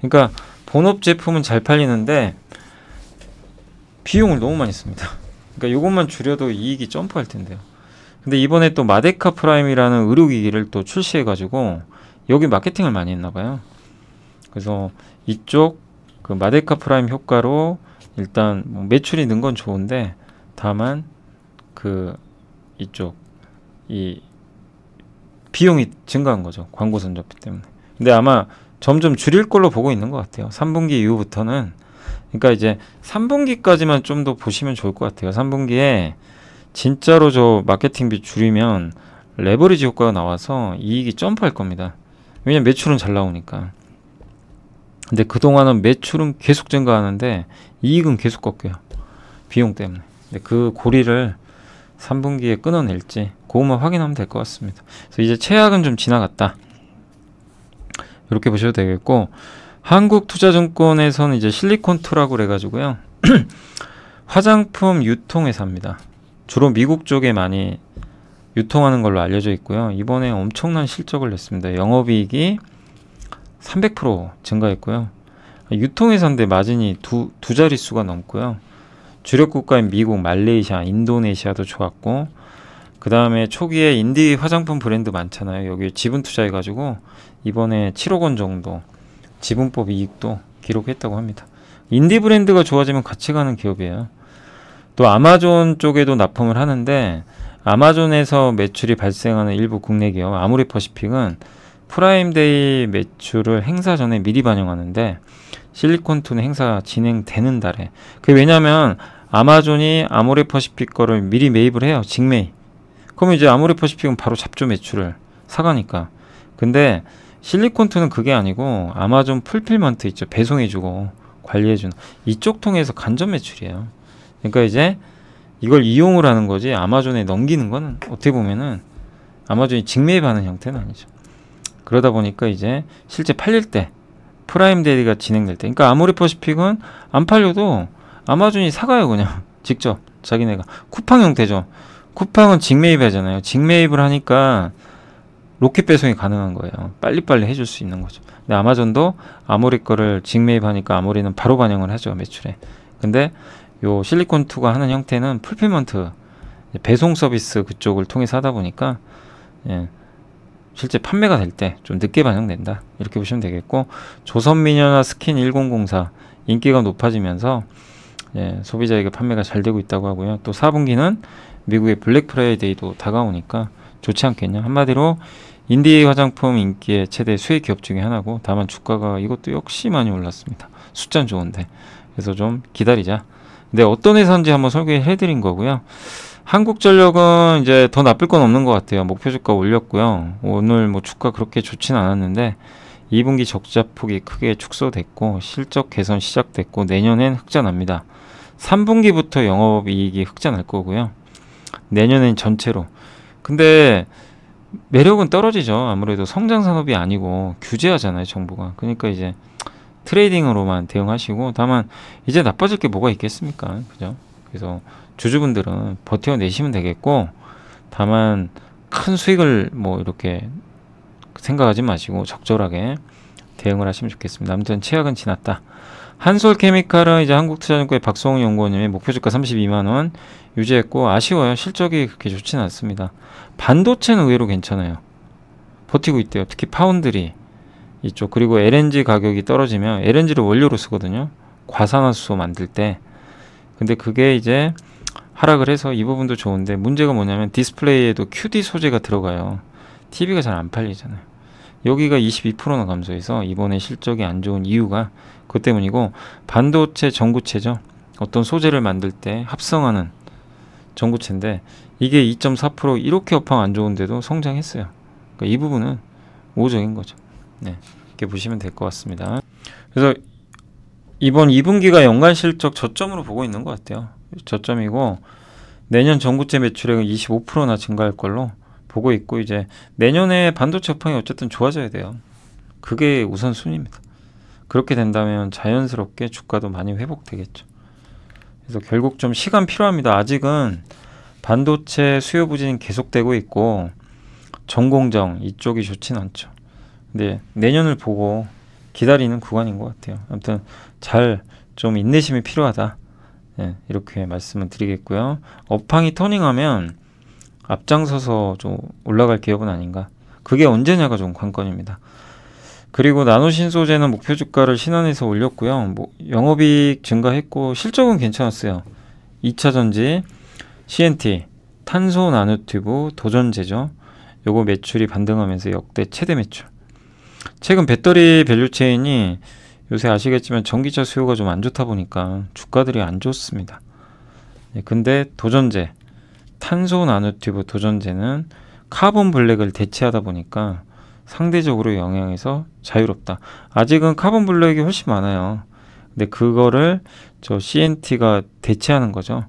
그러니까 본업 제품은 잘 팔리는데 비용을 너무 많이 씁니다. 그러니까 이것만 줄여도 이익이 점프할 텐데요. 근데 이번에 또 마데카 프라임이라는 의료기기를 또 출시해가지고 여기 마케팅을 많이 했나봐요. 그래서 이쪽 그 마데카 프라임 효과로 일단 뭐 매출이 는 건 좋은데 다만 그 이쪽 이 비용이 증가한 거죠. 광고 선접비 때문에. 근데 아마 점점 줄일 걸로 보고 있는 것 같아요. 3분기 이후부터는. 그러니까 이제 3분기까지만 좀 더 보시면 좋을 것 같아요. 3분기에 진짜로 저 마케팅비 줄이면 레버리지 효과가 나와서 이익이 점프할 겁니다. 왜냐면 매출은 잘 나오니까. 근데 그동안은 매출은 계속 증가하는데 이익은 계속 꺾여요. 비용 때문에. 근데 그 고리를 3분기에 끊어낼지 그것만 확인하면 될 것 같습니다. 그래서 이제 최악은 좀 지나갔다. 이렇게 보셔도 되겠고, 한국투자증권에서는 이제 실리콘2라고 그래가지고요. 화장품 유통회사입니다. 주로 미국 쪽에 많이 유통하는 걸로 알려져 있고요. 이번에 엄청난 실적을 냈습니다. 영업이익이 300% 증가했고요. 유통회사인데 마진이 두 자릿수가 넘고요. 주력 국가인 미국, 말레이시아, 인도네시아도 좋았고, 그 다음에 초기에 인디 화장품 브랜드 많잖아요. 여기 지분 투자해가지고 이번에 7억 원 정도 지분법 이익도 기록했다고 합니다. 인디 브랜드가 좋아지면 같이 가는 기업이에요. 또 아마존 쪽에도 납품을 하는데, 아마존에서 매출이 발생하는 일부 국내 기업 아모레퍼시픽은 프라임데이 매출을 행사 전에 미리 반영하는데, 실리콘2는 행사 진행되는 달에. 그게 왜냐면 아마존이 아모레퍼시픽 거를 미리 매입을 해요. 직매입. 그러면 이제 아모레퍼시픽은 바로 잡죠. 매출을 사가니까. 근데 실리콘2는 그게 아니고 아마존 풀필먼트 있죠. 배송해주고 관리해주는 이쪽 통해서 간접 매출이에요. 그러니까 이제 이걸 이용을 하는 거지 아마존에 넘기는 건 어떻게 보면은 아마존이 직매입하는 형태는 아니죠. 그러다 보니까 이제 실제 팔릴 때 프라임데이가 진행될 때, 그러니까 아모레퍼시픽은 안 팔려도 아마존이 사가요. 그냥 직접 자기네가. 쿠팡 형태죠. 쿠팡은 직매입하잖아요. 직매입을 하니까 로켓 배송이 가능한 거예요. 빨리빨리 해줄 수 있는 거죠. 근데 아마존도 아모레 거를 직매입하니까 아모레는 바로 반영을 하죠. 매출에. 근데 요 실리콘2가 하는 형태는 풀필먼트 배송 서비스 그쪽을 통해서 하다 보니까, 예, 실제 판매가 될 때 좀 늦게 반영된다. 이렇게 보시면 되겠고, 조선미녀나 스킨 1004 인기가 높아지면서, 예, 소비자에게 판매가 잘 되고 있다고 하고요. 또 4분기는 미국의 블랙 프라이데이도 다가오니까 좋지 않겠냐. 한마디로 인디 화장품 인기의 최대 수혜 기업 중에 하나고, 다만 주가가 이것도 역시 많이 올랐습니다. 숫자는 좋은데. 그래서 좀 기다리자. 근데 어떤 회사인지 한번 설계해 드린 거고요. 한국전력은 이제 더 나쁠 건 없는 것 같아요. 목표 주가 올렸고요. 오늘 뭐 주가 그렇게 좋진 않았는데 2분기 적자폭이 크게 축소됐고 실적 개선 시작됐고 내년엔 흑자 납니다. 3분기부터 영업이익이 흑자 날 거고요. 내년엔 전체로. 근데 매력은 떨어지죠. 아무래도 성장산업이 아니고 규제하잖아요, 정부가. 그러니까 이제 트레이딩으로만 대응하시고, 다만 이제 나빠질 게 뭐가 있겠습니까? 그죠? 그래서 주주분들은 버텨내시면 되겠고, 다만 큰 수익을 뭐 이렇게 생각하지 마시고 적절하게 대응을 하시면 좋겠습니다. 아무튼 최악은 지났다. 한솔케미칼은 이제 한국투자증권의 박성웅 연구원님이 목표 주가 32만원 유지했고, 아쉬워요. 실적이 그렇게 좋지는 않습니다. 반도체는 의외로 괜찮아요. 버티고 있대요. 특히 파운드리 이쪽. 그리고 LNG 가격이 떨어지면, LNG를 원료로 쓰거든요. 과산화수소 만들 때. 근데 그게 이제 하락을 해서 이 부분도 좋은데, 문제가 뭐냐면 디스플레이에도 QD 소재가 들어가요. TV가 잘 안 팔리잖아요. 여기가 22%나 감소해서 이번에 실적이 안 좋은 이유가 그것 때문이고, 반도체 전구체죠. 어떤 소재를 만들 때 합성하는 전구체인데 이게 2.4% 이렇게 업황 안 좋은데도 성장했어요. 그러니까 이 부분은 우호적인 거죠. 네, 이렇게 보시면 될 것 같습니다. 그래서 이번 2분기가 연간 실적 저점으로 보고 있는 것 같아요. 저점이고 내년 전구체 매출액은 25%나 증가할 걸로 보고 있고, 이제 내년에 반도체 업황이 어쨌든 좋아져야 돼요. 그게 우선순위입니다. 그렇게 된다면 자연스럽게 주가도 많이 회복되겠죠. 그래서 결국 좀 시간 필요합니다. 아직은 반도체 수요 부진이 계속되고 있고 전공정 이쪽이 좋진 않죠. 근데 내년을 보고 기다리는 구간인 것 같아요. 아무튼 잘 좀 인내심이 필요하다. 네, 이렇게 말씀을 드리겠고요. 업황이 터닝하면 앞장서서 좀 올라갈 기업은 아닌가. 그게 언제냐가 좀 관건입니다. 그리고 나노신소재는 목표 주가를 신안해서 올렸고요. 뭐 영업이익 증가했고 실적은 괜찮았어요. 2차전지, CNT, 탄소 나노튜브, 도전제죠. 요거 매출이 반등하면서 역대 최대 매출. 최근 배터리 밸류체인이 요새 아시겠지만 전기차 수요가 좀 안 좋다 보니까 주가들이 안 좋습니다. 네, 근데 도전제, 탄소 나노튜브 도전제는 카본 블랙을 대체하다 보니까 상대적으로 영향에서 자유롭다. 아직은 카본 블랙이 훨씬 많아요. 근데 그거를 저 CNT가 대체하는 거죠.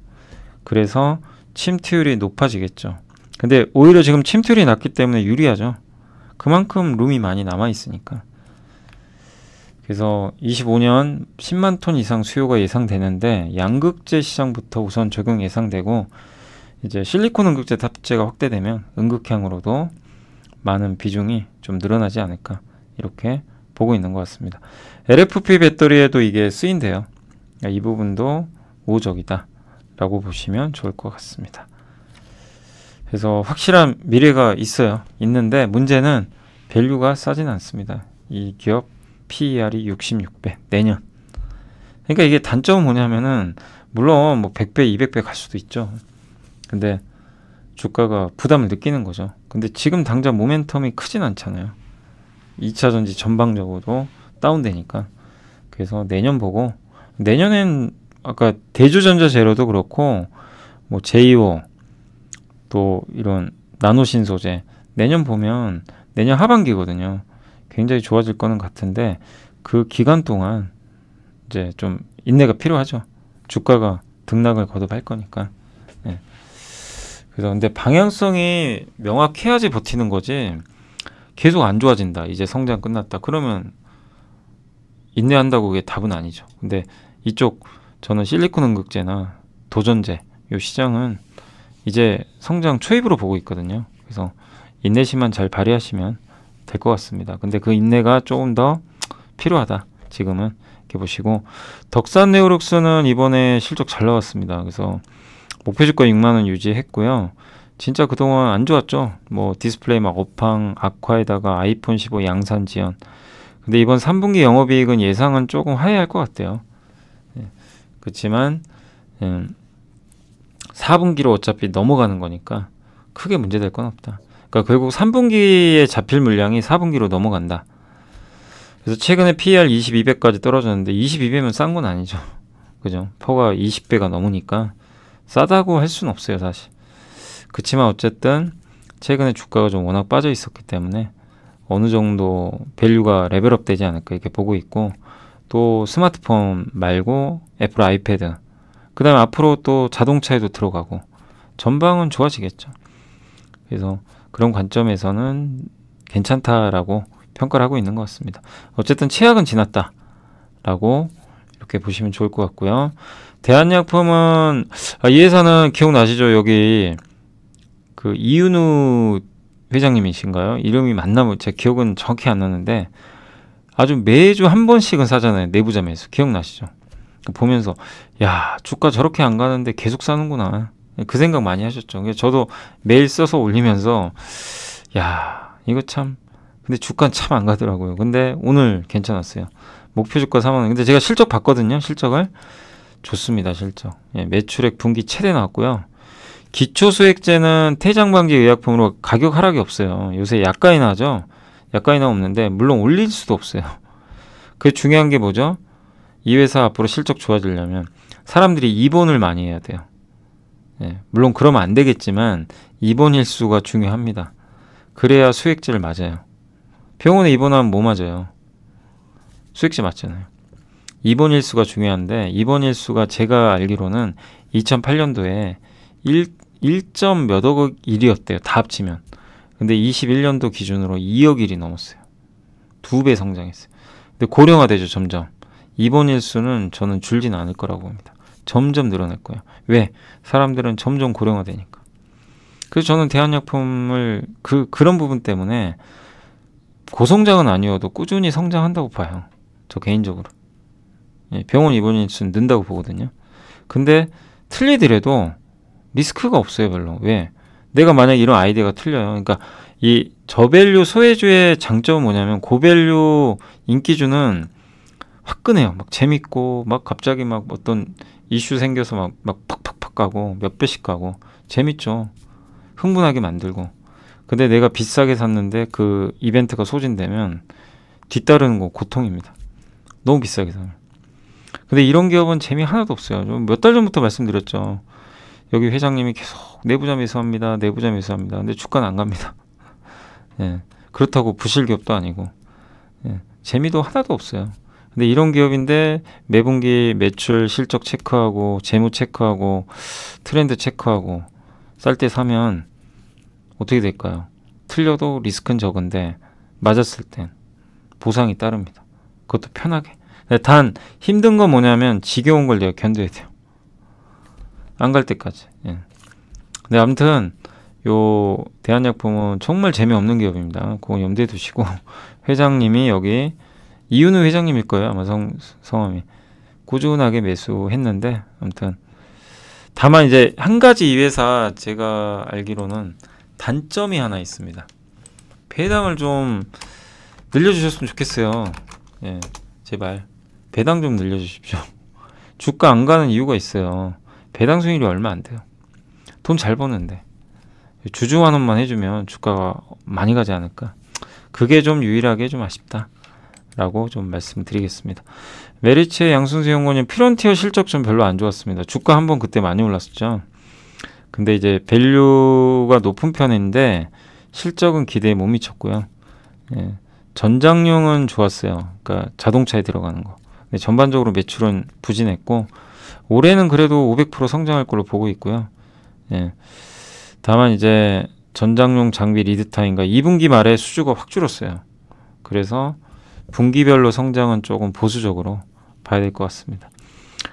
그래서 침투율이 높아지겠죠. 근데 오히려 지금 침투율이 낮기 때문에 유리하죠. 그만큼 룸이 많이 남아 있으니까. 그래서 25년 10만 톤 이상 수요가 예상되는데 양극재 시장부터 우선 적용 예상되고, 이제 실리콘 응급제 탑재가 확대되면 응극향으로도 많은 비중이 좀 늘어나지 않을까, 이렇게 보고 있는 것 같습니다. LFP 배터리에도 이게 쓰인대요. 이 부분도 우호적이다 라고 보시면 좋을 것 같습니다. 그래서 확실한 미래가 있는데 문제는 밸류가 싸진 않습니다. 이 기업 PER이 66배 내년. 그러니까 이게 단점은 뭐냐면은 물론 뭐 100배 200배 갈 수도 있죠. 근데 주가가 부담을 느끼는 거죠. 근데 지금 당장 모멘텀이 크진 않잖아요. 2차전지 전방적으로 다운되니까. 그래서 내년 보고, 내년엔 아까 대주전자 재료도 그렇고 뭐 제2호 또 이런 나노신소재 내년 보면 내년 하반기거든요. 굉장히 좋아질 거는 같은데 그 기간 동안 이제 좀 인내가 필요하죠. 주가가 등락을 거듭할 거니까. 네. 그래서 근데 방향성이 명확해야지 버티는 거지, 계속 안 좋아진다, 이제 성장 끝났다 그러면 인내한다고 그게 답은 아니죠. 근데 이쪽 저는 실리콘 응극제나 도전제 요 시장은 이제 성장 초입으로 보고 있거든요. 그래서 인내심만 잘 발휘하시면 될 것 같습니다. 근데 그 인내가 조금 더 필요하다 지금은, 이렇게 보시고, 덕산 네오룩스는 이번에 실적 잘 나왔습니다. 그래서 목표 주가 6만원 유지했고요. 진짜 그동안 안 좋았죠. 뭐 디스플레이 막 업황 악화에다가 아이폰 15 양산 지연. 근데 이번 3분기 영업이익은 예상은 조금 하회할 것 같아요. 예. 그렇지만 4분기로 어차피 넘어가는 거니까 크게 문제될 건 없다. 그러니까 결국 3분기에 잡힐 물량이 4분기로 넘어간다. 그래서 최근에 PER 22배까지 떨어졌는데 22배면 싼 건 아니죠. 그죠? 퍼가 20배가 넘으니까 싸다고 할 수는 없어요, 사실. 그렇지만 어쨌든 최근에 주가가 좀 워낙 빠져 있었기 때문에 어느 정도 밸류가 레벨업 되지 않을까 이렇게 보고 있고, 또 스마트폰 말고 애플 아이패드, 그 다음에 앞으로 또 자동차에도 들어가고 전방은 좋아지겠죠. 그래서 그런 관점에서는 괜찮다라고 평가를 하고 있는 것 같습니다. 어쨌든 최악은 지났다라고 이렇게 보시면 좋을 것 같고요. 대한약품은 이 회사는 기억나시죠? 여기 그 이윤우 회장님이신가요? 이름이 맞나? 제 기억은 정확히 안 나는데 아주 매주 한 번씩은 사잖아요. 내부자매에서. 기억나시죠? 보면서 야, 주가 저렇게 안 가는데 계속 사는구나, 그 생각 많이 하셨죠. 그래서 저도 매일 써서 올리면서 야, 이거 참, 근데 주가는 참 안 가더라고요. 근데 오늘 괜찮았어요. 목표 주가 3만원. 근데 제가 실적 봤거든요. 실적을 좋습니다. 실적. 예, 매출액 분기 최대 나왔고요. 기초수액제는 태장방지 의약품으로 가격 하락이 없어요. 요새 약가에 나죠. 약간이나 없는데 물론 올릴 수도 없어요. 그 중요한 게 뭐죠? 이 회사 앞으로 실적 좋아지려면 사람들이 입원을 많이 해야 돼요. 예, 물론 그러면 안 되겠지만 입원 일수가 중요합니다. 그래야 수액제를 맞아요. 병원에 입원하면 뭐 맞아요? 수액제 맞잖아요. 입원 일수가 중요한데 입원 일수가 제가 알기로는 2008년도에 1점 몇억 일이었대요. 다 합치면. 근데 21년도 기준으로 2억 일이 넘었어요. 2배 성장했어요. 근데 고령화되죠, 점점. 입원 일수는 저는 줄진 않을 거라고 봅니다. 점점 늘어날 거예요. 왜? 사람들은 점점 고령화되니까. 그래서 저는 대한약품을 그런 부분 때문에 고성장은 아니어도 꾸준히 성장한다고 봐요. 저 개인적으로. 예, 병원 입원 일수는 는다고 보거든요. 근데 틀리더라도 리스크가 없어요, 별로. 왜? 내가 만약 이런 아이디어가 틀려요. 그러니까 이 저밸류 소외주의 장점은 뭐냐면 고밸류 인기주는 화끈해요. 막 재밌고 막 갑자기 막 어떤 이슈 생겨서 막 팍팍팍 가고 몇 배씩 가고 재밌죠. 흥분하게 만들고. 근데 내가 비싸게 샀는데 그 이벤트가 소진되면 뒤따르는 거 고통입니다. 너무 비싸게 사면. 근데 이런 기업은 재미 하나도 없어요. 몇 달 전부터 말씀드렸죠. 여기 회장님이 계속 내부자 매수합니다. 내부자 매수합니다. 근데 주가는 안 갑니다. 예, 그렇다고 부실 기업도 아니고. 예, 재미도 하나도 없어요. 근데 이런 기업인데 매분기 매출 실적 체크하고 재무 체크하고 트렌드 체크하고 쌀 때 사면 어떻게 될까요? 틀려도 리스크는 적은데 맞았을 땐 보상이 따릅니다. 그것도 편하게. 단 힘든 건 뭐냐면 지겨운 걸 내가 견뎌야 돼요. 안 갈 때까지. 예. 근데 아무튼 요 대한약품은 정말 재미없는 기업입니다. 그건 염두에 두시고 회장님이 여기 이윤우 회장님일 거예요. 아마 성함이. 꾸준하게 매수했는데 아무튼 다만 이제 한 가지 이 회사 제가 알기로는 단점이 하나 있습니다. 배당을 좀 늘려주셨으면 좋겠어요. 예, 제발 배당 좀 늘려주십시오. 주가 안 가는 이유가 있어요. 배당 수익률이 얼마 안 돼요. 돈 잘 버는데 주주환원만 해주면 주가가 많이 가지 않을까. 그게 좀 유일하게 좀 아쉽다 라고 좀 말씀드리겠습니다. 메리츠의 양순수 연구원님 피론티어 실적 좀 별로 안 좋았습니다. 주가 한번 그때 많이 올랐었죠. 근데 이제 밸류가 높은 편인데 실적은 기대에 못 미쳤고요. 예, 전장용은 좋았어요. 그러니까 자동차에 들어가는 거. 근데 전반적으로 매출은 부진했고 올해는 그래도 500% 성장할 걸로 보고 있고요. 예, 다만 이제 전장용 장비 리드타임과 2분기 말에 수주가 확 줄었어요. 그래서 분기별로 성장은 조금 보수적으로 봐야 될 것 같습니다.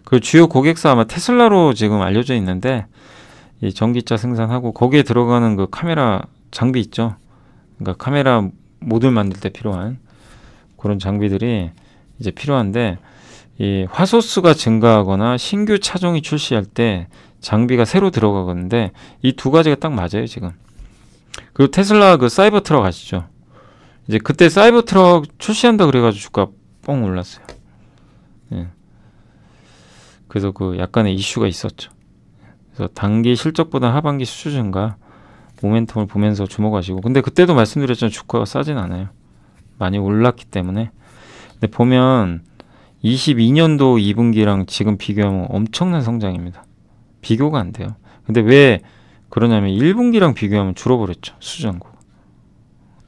그 주요 고객사 아마 테슬라로 지금 알려져 있는데 이 전기차 생산하고 거기에 들어가는 그 카메라 장비 있죠. 그러니까 카메라 모듈 만들 때 필요한 그런 장비들이 이제 필요한데 이 화소수가 증가하거나 신규 차종이 출시할 때 장비가 새로 들어가는데 이 두 가지가 딱 맞아요 지금. 그리고 테슬라 그 사이버 트럭 아시죠? 이제 그때 사이버 트럭 출시한다 그래가지고 주가 뻥 올랐어요. 예. 그래서 그 약간의 이슈가 있었죠. 그래서 단기 실적보다 하반기 수주 증가 모멘텀을 보면서 주목하시고. 근데 그때도 말씀드렸잖아요. 주가가 싸진 않아요. 많이 올랐기 때문에. 근데 보면 22년도 2분기랑 지금 비교하면 엄청난 성장입니다. 비교가 안 돼요. 근데 왜 그러냐면 1분기랑 비교하면 줄어버렸죠. 수주잔고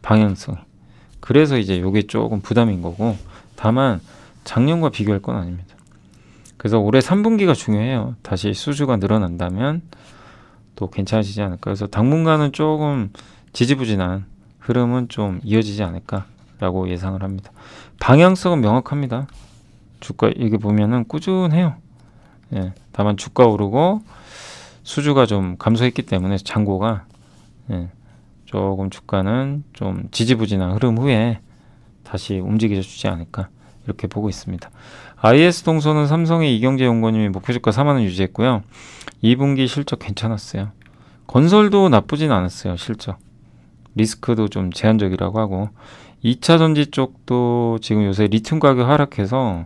방향성이. 그래서 이제 요게 조금 부담인 거고 다만 작년과 비교할 건 아닙니다. 그래서 올해 3분기가 중요해요. 다시 수주가 늘어난다면 또 괜찮아지지 않을까. 그래서 당분간은 조금 지지부진한 흐름은 좀 이어지지 않을까라고 예상을 합니다. 방향성은 명확합니다. 주가 이게 보면은 꾸준해요. 예, 다만 주가 오르고 수주가 좀 감소했기 때문에 잔고가 예, 조금 주가는 좀 지지부진한 흐름 후에 다시 움직여 주지 않을까 이렇게 보고 있습니다. IS 동서는 삼성의 이경재 연구원님이 목표주가 4만원 유지했고요. 2분기 실적 괜찮았어요. 건설도 나쁘진 않았어요. 실적. 리스크도 좀 제한적이라고 하고 2차 전지 쪽도 지금 요새 리튬 가격 하락해서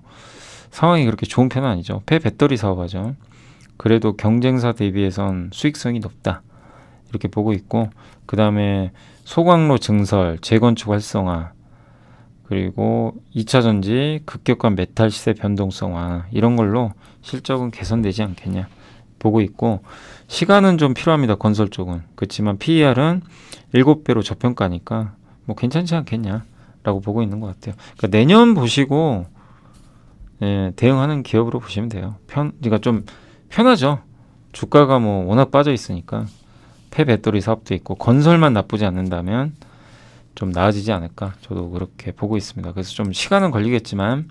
상황이 그렇게 좋은 편은 아니죠. 폐배터리 사업하죠. 그래도 경쟁사 대비해선 수익성이 높다. 이렇게 보고 있고 그 다음에 소광로 증설, 재건축 활성화, 그리고 2차 전지, 급격한 메탈 시세 변동성화, 이런 걸로 실적은 개선되지 않겠냐 보고 있고, 시간은 좀 필요합니다. 건설 쪽은. 그렇지만 PER은 7배로 저평가니까 뭐 괜찮지 않겠냐 라고 보고 있는 것 같아요. 그러니까 내년 보시고 대응하는 기업으로 보시면 돼요. 그러니까 좀 편하죠. 주가가 뭐 워낙 빠져 있으니까. 폐배터리 사업도 있고 건설만 나쁘지 않는다면 좀 나아지지 않을까, 저도 그렇게 보고 있습니다. 그래서 좀 시간은 걸리겠지만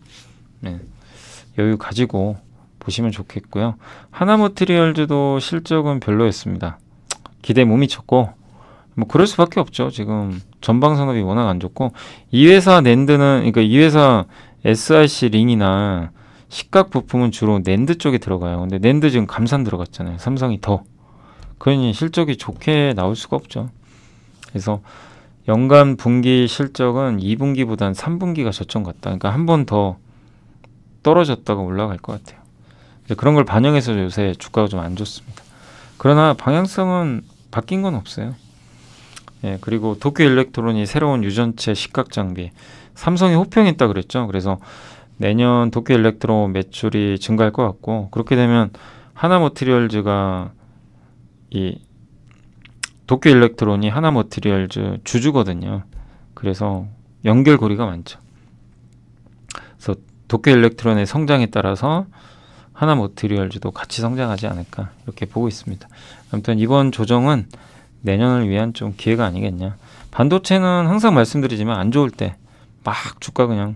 여유 가지고 보시면 좋겠고요. 하나머티리얼즈도 실적은 별로였습니다. 기대에 못 미쳤고 뭐 그럴 수밖에 없죠. 지금 전방 산업이 워낙 안 좋고, 이 회사 낸드는, 그러니까 이 회사 SIC 링이나 식각 부품은 주로 낸드 쪽에 들어가요. 근데 낸드 지금 감산 들어갔잖아요. 삼성이 더. 그러니 실적이 좋게 나올 수가 없죠. 그래서 연간 분기 실적은 2분기보단 3분기가 저점 같다. 그러니까 한 번 더 떨어졌다가 올라갈 것 같아요. 그런 걸 반영해서 요새 주가가 좀 안 좋습니다. 그러나 방향성은 바뀐 건 없어요. 그리고 도쿄일렉트론이 새로운 유전체 식각 장비, 삼성이 호평했다 그랬죠. 그래서 내년 도쿄일렉트론 매출이 증가할 것 같고, 그렇게 되면 하나머티리얼즈가, 이 도쿄일렉트론이 하나머티리얼즈 주주거든요. 그래서 연결고리가 많죠. 그래서 도쿄일렉트론의 성장에 따라서 하나머티리얼즈도 같이 성장하지 않을까, 이렇게 보고 있습니다. 아무튼 이번 조정은 내년을 위한 좀 기회가 아니겠냐. 반도체는 항상 말씀드리지만 안 좋을 때 막 주가 그냥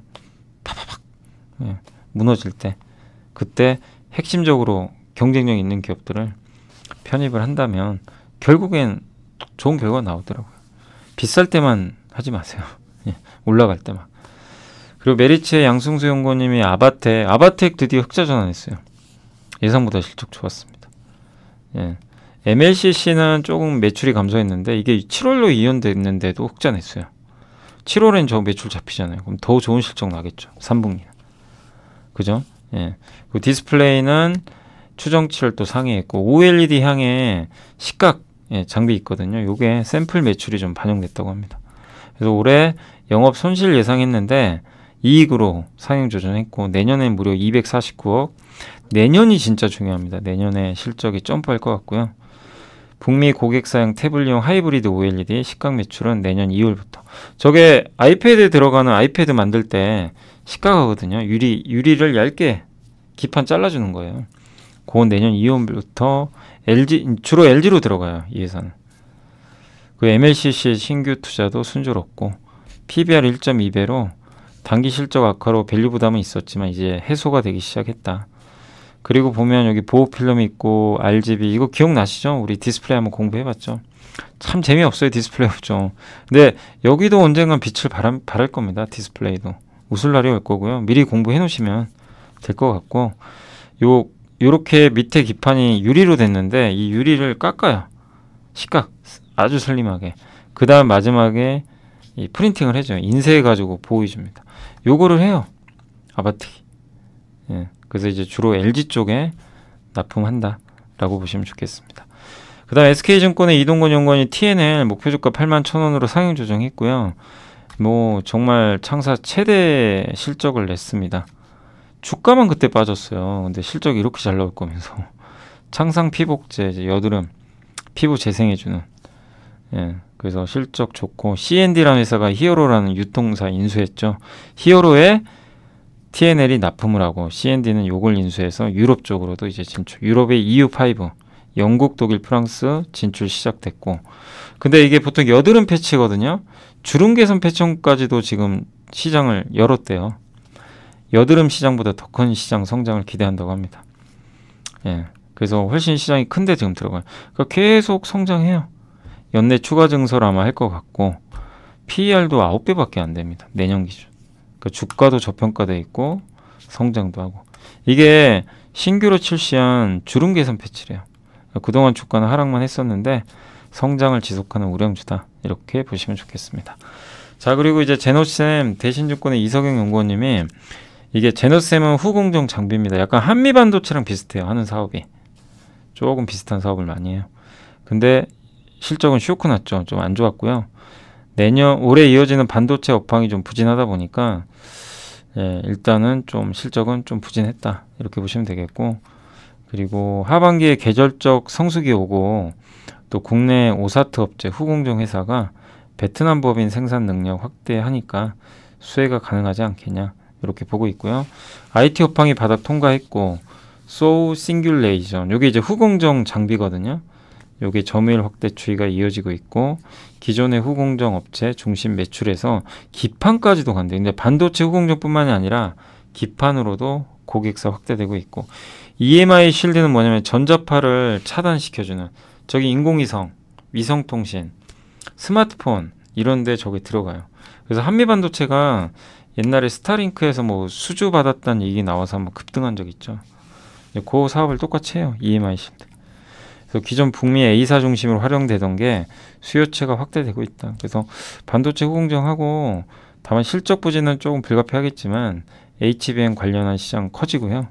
파파팍 무너질 때, 그때 핵심적으로 경쟁력 있는 기업들을 편입을 한다면 결국엔 좋은 결과가 나오더라고요. 비쌀 때만 하지 마세요. 올라갈 때만. 그리고 메리츠의 양승수 연구원님이 아바텍 드디어 흑자 전환했어요. 예상보다 실적 좋았습니다. MLCC는 조금 매출이 감소했는데 이게 7월로 이연됐는데도 흑자 냈어요. 7월엔 저 매출 잡히잖아요. 그럼 더 좋은 실적 나겠죠. 3분기. 그죠? 그 디스플레이는 추정치를 또 상회했고, OLED 향에 식각 장비 있거든요. 요게 샘플 매출이 좀 반영됐다고 합니다. 그래서 올해 영업 손실 예상했는데 이익으로 상향 조정했고, 내년엔 무려 249억. 내년이 진짜 중요합니다. 내년에 실적이 점프할 것 같고요. 북미 고객사용 태블릿용 하이브리드 OLED 식각 매출은 내년 2월부터. 저게 아이패드에 들어가는, 아이패드 만들 때 식각하거든요. 유리를 얇게 기판 잘라주는 거예요. 그건 내년 2월부터 주로 LG로 들어가요. 이 회사는. 그 MLCC의 신규 투자도 순조롭고, PBR 1.2배로 단기 실적 악화로 밸류 부담은 있었지만 이제 해소가 되기 시작했다. 그리고 보면 여기 보호 필름이 있고 RGB, 이거 기억나시죠? 우리 디스플레이 한번 공부해봤죠. 참 재미없어요. 디스플레이 없죠. 근데 여기도 언젠간 빛을 발할 겁니다. 디스플레이도 웃을 날이 올 거고요. 미리 공부해 놓으시면 될 것 같고, 요렇게 밑에 기판이 유리로 됐는데 이 유리를 깎아요. 식각 아주 슬림하게. 그 다음 마지막에 이 프린팅을 해줘요. 인쇄해가지고 보호해줍니다. 요거를 해요. 아바텍이. 그래서 이제 주로 LG 쪽에 납품한다 라고 보시면 좋겠습니다. 그 다음 SK증권의 이동건 연구원이 TNL 목표주가 81,000원으로 상향 조정했고요. 뭐 정말 창사 최대 실적을 냈습니다. 주가만 그때 빠졌어요. 근데 실적이 이렇게 잘 나올 거면서. 창상 피복제, 이제 여드름 피부 재생해주는, 그래서 실적 좋고, C&D라는 회사가 히어로라는 유통사 인수했죠. 히어로에 TNL이 납품을 하고 C&D는 요걸 인수해서 유럽 쪽으로도 이제 진출. 유럽의 EU5, 영국, 독일, 프랑스 진출 시작됐고, 근데 이게 보통 여드름 패치거든요. 주름 개선 패치까지도 지금 시장을 열었대요. 여드름 시장보다 더 큰 시장 성장을 기대한다고 합니다. 그래서 훨씬 시장이 큰데 지금 들어가요. 그러니까 계속 성장해요. 연내 추가 증설 아마 할 것 같고, PER도 9배밖에 안 됩니다. 내년 기준. 그러니까 주가도 저평가돼 있고 성장도 하고. 이게 신규로 출시한 주름 개선 패치래요. 그러니까 그동안 주가는 하락만 했었는데 성장을 지속하는 우량주다, 이렇게 보시면 좋겠습니다. 자, 그리고 이제 제노쌤, 대신증권의 이석영 연구원님이, 이게 제노쌤은 후공정 장비입니다. 약간 한미반도체랑 비슷해요. 하는 사업이 조금 비슷한 사업을 많이 해요. 근데 실적은 쇼크 났죠. 좀 안 좋았고요. 올해 이어지는 반도체 업황이 좀 부진하다 보니까 일단은 좀 실적은 좀 부진했다 이렇게 보시면 되겠고, 그리고 하반기에 계절적 성수기 오고 또 국내 오사트 업체 후공정 회사가 베트남 법인 생산 능력 확대하니까 수혜가 가능하지 않겠냐 이렇게 보고 있고요. IT 업황이 바닥 통과했고 소우 싱귤레이션, 요게 이제 후공정 장비거든요. 요게 점유율 확대 추이가 이어지고 있고, 기존의 후공정 업체 중심 매출에서 기판까지도 간대요. 근데 반도체 후공정뿐만이 아니라 기판으로도 고객사 확대되고 있고, EMI 실드는 뭐냐면 전자파를 차단시켜주는, 저기 인공위성, 위성통신, 스마트폰 이런 데 저게 들어가요. 그래서 한미반도체가 옛날에 스타링크에서 뭐 수주 받았다는 얘기 나와서 한번 급등한 적 있죠. 그 사업을 똑같이 해요. EMI 실드. 그래서 기존 북미 A사 중심으로 활용되던 게 수요체가 확대되고 있다. 그래서 반도체 후공정하고 다만 실적 부진은 조금 불가피하겠지만 HBM 관련한 시장 커지고요.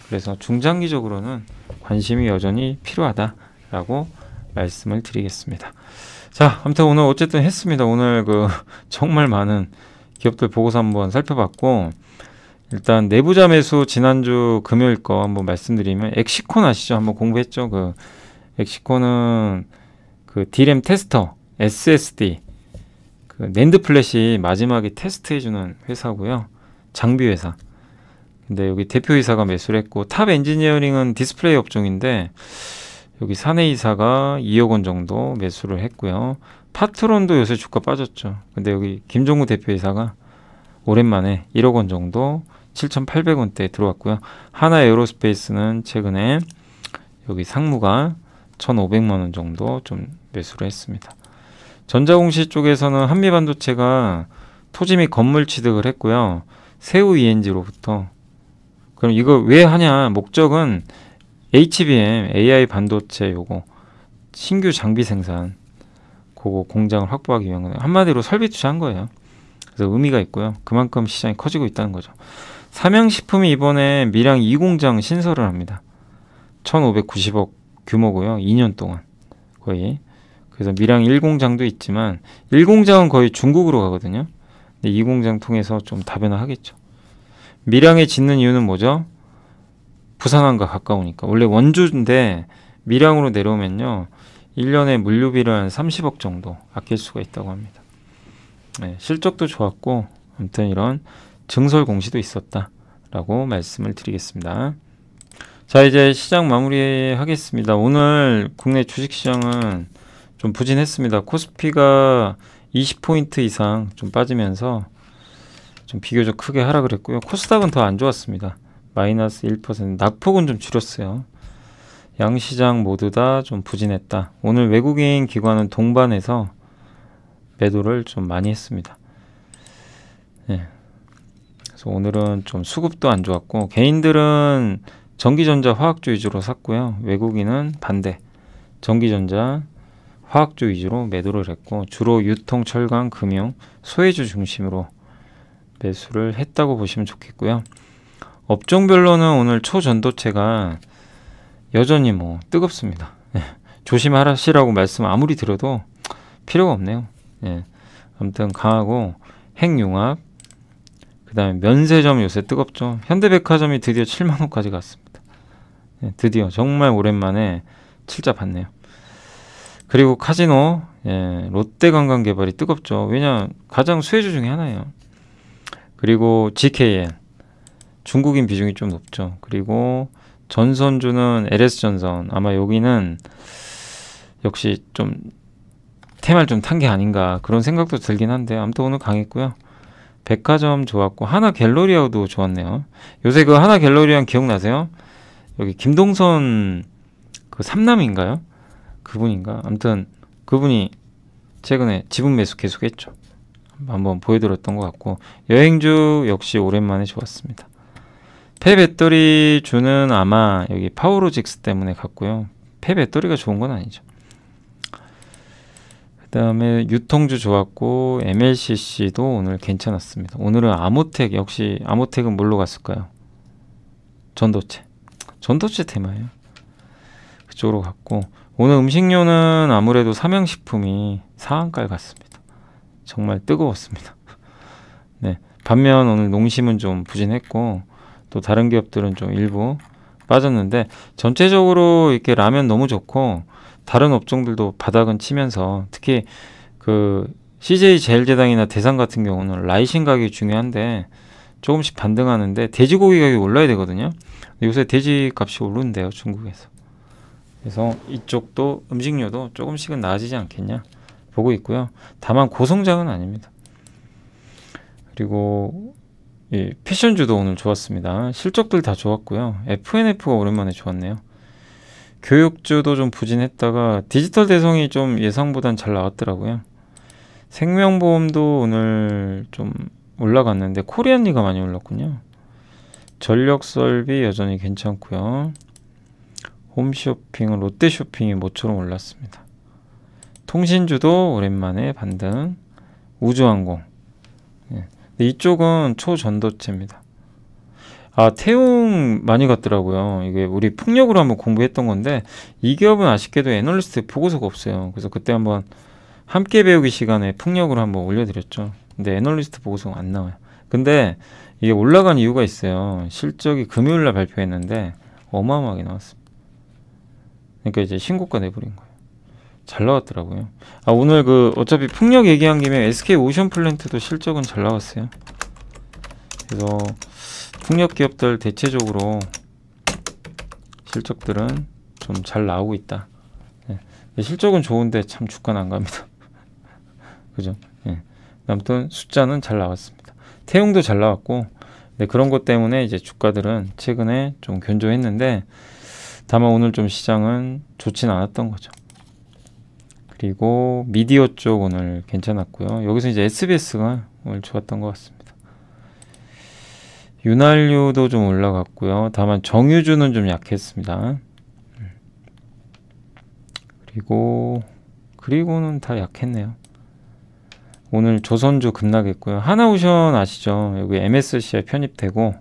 그래서 중장기적으로는 관심이 여전히 필요하다라고 말씀을 드리겠습니다. 자, 아무튼 오늘 어쨌든 했습니다. 오늘 정말 많은 기업들 보고서 한번 살펴봤고, 일단 내부자 매수 지난주 금요일 거 한번 말씀드리면, 엑시콘 아시죠? 한번 공부했죠? 엑시콘은 D램 테스터, SSD, 낸드 플래시 마지막에 테스트해주는 회사고요. 장비 회사. 근데 여기 대표이사가 매수를 했고, 탑 엔지니어링은 디스플레이 업종인데 여기 사내이사가 2억 원 정도 매수를 했고요. 파트론도 요새 주가 빠졌죠. 근데 여기 김종구 대표이사가 오랜만에 1억 원 정도 7,800원대에 들어왔고요. 하나 에어로스페이스는 최근에 여기 상무가 1,500만 원 정도 좀 매수를 했습니다. 전자공시 쪽에서는 한미반도체가 토지 및 건물 취득을 했고요. 세우 ENG로부터. 그럼 이거 왜 하냐? 목적은 HBM, AI 반도체 요거 신규 장비 생산 그거 공장을 확보하기 위한 거예요. 한마디로 설비 투자한 거예요. 그래서 의미가 있고요. 그만큼 시장이 커지고 있다는 거죠. 삼양식품이 이번에 밀양 2공장 신설을 합니다. 1,590억 규모고요. 2년 동안 거의. 그래서 밀양 1공장도 있지만 1공장은 거의 중국으로 가거든요. 근데 2공장 통해서 좀 다변화하겠죠. 밀양에 짓는 이유는 뭐죠? 부산항과 가까우니까. 원래 원주인데 밀양으로 내려오면요 1년에 물류비를 한 30억 정도 아낄 수가 있다고 합니다. 네, 실적도 좋았고 아무튼 이런 증설 공시도 있었다라고 말씀을 드리겠습니다. 자, 이제 시장 마무리하겠습니다. 오늘 국내 주식시장은 좀 부진했습니다. 코스피가 20포인트 이상 좀 빠지면서 좀 비교적 크게 하락을 했고요. 코스닥은 더 안 좋았습니다. 마이너스 1%. 낙폭은 좀 줄였어요. 양시장 모두 다 좀 부진했다. 오늘 외국인 기관은 동반해서 매도를 좀 많이 했습니다. 네. 그래서 오늘은 좀 수급도 안 좋았고, 개인들은 전기전자 화학주 위주로 샀고요. 외국인은 반대. 전기전자 화학주 위주로 매도를 했고, 주로 유통, 철강, 금융, 소외주 중심으로 매수를 했다고 보시면 좋겠고요. 업종별로는 오늘 초전도체가 여전히 뜨겁습니다. 네. 조심하시라고 말씀 아무리 드려도 필요가 없네요. 네. 아무튼 강하고, 핵융합, 그 다음에 면세점 요새 뜨겁죠. 현대백화점이 드디어 7만원까지 갔습니다. 네, 드디어 정말 오랜만에 7자 봤네요. 그리고 카지노, 롯데관광개발이 뜨겁죠. 왜냐, 가장 수혜주 중에 하나예요. 그리고 GKN, 중국인 비중이 좀 높죠. 그리고 전선주는 LS전선, 아마 여기는 역시 좀 테마를 좀 탄 게 아닌가 그런 생각도 들긴 한데, 아무튼 오늘 강했고요. 백화점 좋았고, 하나 갤러리아도 좋았네요. 요새 그 하나 갤러리아 기억나세요? 여기 김동선 삼남인가요? 그분인가? 아무튼 그분이 최근에 지분 매수 계속했죠. 한번 보여드렸던 것 같고, 여행주 역시 오랜만에 좋았습니다. 폐배터리 주는 아마 여기 파워로직스 때문에 갔고요. 폐배터리가 좋은 건 아니죠. 그 다음에 유통주 좋았고, MLCC도 오늘 괜찮았습니다. 오늘은 아모텍, 역시 아모텍은 뭘로 갔을까요? 전도체 테마예요. 그쪽으로 갔고, 오늘 음식료는 아무래도 삼양식품이 상한가에 갔습니다. 정말 뜨거웠습니다. 네. 반면 오늘 농심은 좀 부진했고 또 다른 기업들은 좀 일부 빠졌는데 전체적으로 이렇게 라면 너무 좋고 다른 업종들도 바닥은 치면서 특히 그 CJ 제일제당이나 대상 같은 경우는 라이신 가격이 중요한데 조금씩 반등하는데 돼지고기 가격이 올라야 되거든요. 요새 돼지 값이 오른대요, 중국에서. 그래서 이쪽도 음식료도 조금씩은 나아지지 않겠냐 보고 있고요. 다만 고성장은 아닙니다. 그리고 이 패션주도 오늘 좋았습니다. 실적들 다 좋았고요. FNF가 오랜만에 좋았네요. 교육주도 좀 부진했다가 디지털 대성이 좀 예상보단 잘 나왔더라고요. 생명보험도 오늘 좀 올라갔는데 코리안리가 많이 올랐군요. 전력설비 여전히 괜찮고요. 홈쇼핑은 롯데쇼핑이 모처럼 올랐습니다. 통신주도 오랜만에 반등. 우주항공. 예. 근데 이쪽은 초전도체입니다. 아, 태웅 많이 갔더라고요. 이게 우리 풍력으로 한번 공부했던 건데 이 기업은 아쉽게도 애널리스트 보고서가 없어요. 그래서 그때 한번 함께 배우기 시간에 풍력으로 한번 올려드렸죠. 근데 애널리스트 보고서가 안 나와요. 근데 이게 올라간 이유가 있어요. 실적이 금요일날 발표했는데 어마어마하게 나왔습니다. 그러니까 이제 신고가 내버린 거예요. 잘 나왔더라고요. 아, 오늘 그 어차피 풍력 얘기한 김에 SK 오션플랜트도 실적은 잘 나왔어요. 그래서 풍력 기업들 대체적으로 실적들은 좀 잘 나오고 있다. 네. 실적은 좋은데 참 주가는 안 갑니다. 그죠? 네. 아무튼 숫자는 잘 나왔습니다. 태용도 잘 나왔고, 네, 그런 것 때문에 이제 주가들은 최근에 좀 견조했는데, 다만 오늘 좀 시장은 좋진 않았던 거죠. 그리고 미디어 쪽 오늘 괜찮았고요. 여기서 이제 SBS가 오늘 좋았던 것 같습니다. 윤활유도 좀 올라갔고요. 다만 정유주는 좀 약했습니다. 그리고는 다 약했네요. 오늘 조선주 급락했고요. 하나오션 아시죠? 여기 MSCI에 편입되고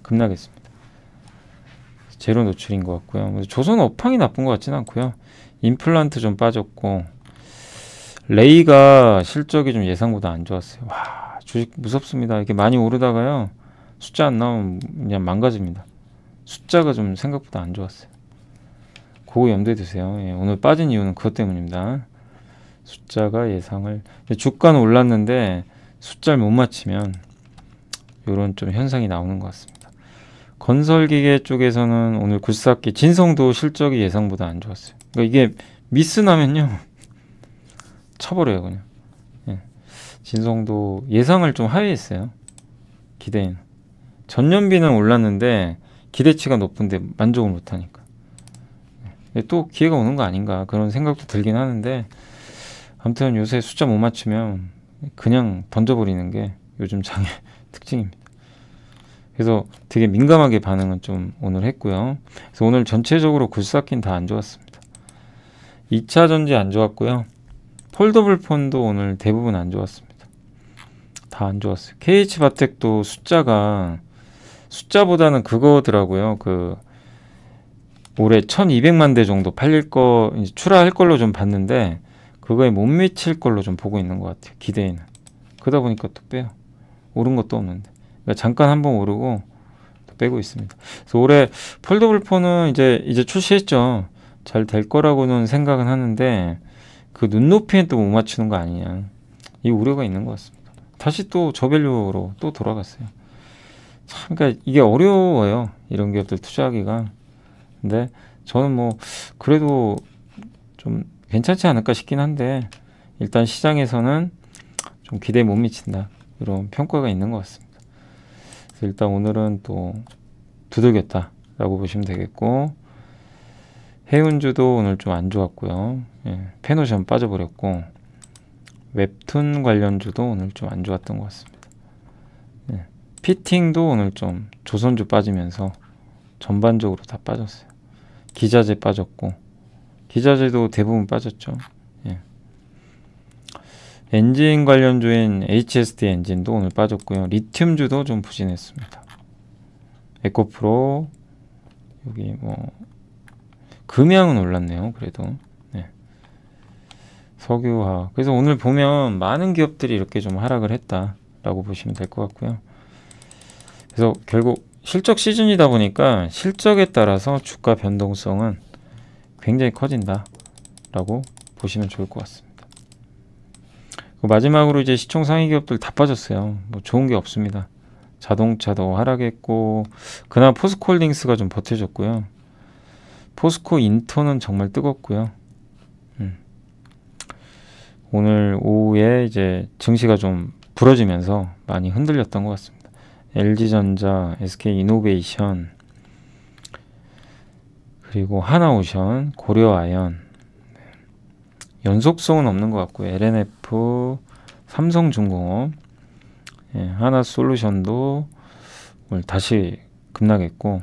급락했습니다. 제로 노출인 것 같고요. 조선 업황이 나쁜 것 같지는 않고요. 임플란트 좀 빠졌고 레이가 실적이 좀 예상보다 안 좋았어요. 와, 주식 무섭습니다. 이렇게 많이 오르다가요. 숫자 안 나오면 그냥 망가집니다. 숫자가 좀 생각보다 안 좋았어요. 그거 염두에 두세요. 예, 오늘 빠진 이유는 그것 때문입니다. 숫자가 예상을 주가는 올랐는데 숫자를 못 맞추면 이런 좀 현상이 나오는 것 같습니다. 건설기계 쪽에서는 오늘 굴삭기 진성도 실적이 예상보다 안 좋았어요. 그러니까 이게 미스 나면요 쳐버려요 그냥. 예. 진성도 예상을 좀 하회했어요. 기대는 전년비는 올랐는데 기대치가 높은데 만족을 못하니까 또 기회가 오는 거 아닌가 그런 생각도 들긴 하는데 아무튼 요새 숫자 못 맞추면 그냥 던져버리는 게 요즘 장의 특징입니다. 그래서 되게 민감하게 반응은 좀 오늘 했고요. 그래서 오늘 전체적으로 굴삭기는 다 안 좋았습니다. 2차 전지 안 좋았고요. 폴더블 폰도 오늘 대부분 안 좋았습니다. 다 안 좋았어요. KH바텍도 숫자보다는 그거더라고요. 그 올해 1200만 대 정도 팔릴 거 이제 출하할 걸로 좀 봤는데 그거에 못 미칠 걸로 좀 보고 있는 것 같아요. 기대에는. 그러다 보니까 또 빼요. 오른 것도 없는데. 그러니까 잠깐 한번 오르고 또 빼고 있습니다. 그래서 올해 폴더블 폰은 이제 출시했죠. 잘 될 거라고는 생각은 하는데 그 눈높이엔 또 못 맞추는 거 아니냐. 이 우려가 있는 것 같습니다. 다시 또 저밸류로 또 돌아갔어요. 참, 그러니까 이게 어려워요. 이런 기업들 투자하기가. 근데 저는 뭐 그래도 좀 괜찮지 않을까 싶긴 한데 일단 시장에서는 좀 기대에 못 미친다 이런 평가가 있는 것 같습니다. 그래서 일단 오늘은 또 두들겼다라고 보시면 되겠고 해운주도 오늘 좀 안 좋았고요. 예, 페노션 빠져버렸고 웹툰 관련주도 오늘 좀 안 좋았던 것 같습니다. 예, 피팅도 오늘 좀 조선주 빠지면서 전반적으로 다 빠졌어요. 기자재 빠졌고 기자재도 대부분 빠졌죠. 예. 엔진 관련주인 HSD 엔진도 오늘 빠졌고요. 리튬주도 좀 부진했습니다. 에코프로 여기 뭐 금양은 올랐네요. 그래도 네. 석유화학. 그래서 오늘 보면 많은 기업들이 이렇게 좀 하락을 했다라고 보시면 될 것 같고요. 그래서 결국 실적 시즌이다 보니까 실적에 따라서 주가 변동성은 굉장히 커진다라고 보시면 좋을 것 같습니다. 마지막으로 이제 시총 상위 기업들 다 빠졌어요. 뭐 좋은 게 없습니다. 자동차도 하락했고, 그나마 포스코홀딩스가 좀 버텨줬고요. 포스코 인터는 정말 뜨겁고요. 오늘 오후에 이제 증시가 좀 부러지면서 많이 흔들렸던 것 같습니다. LG전자, SK이노베이션, 그리고 하나오션, 고려아연, 연속성은 없는 것 같고요. LNF, 삼성중공업, 하나솔루션도 오늘 다시 급락했고,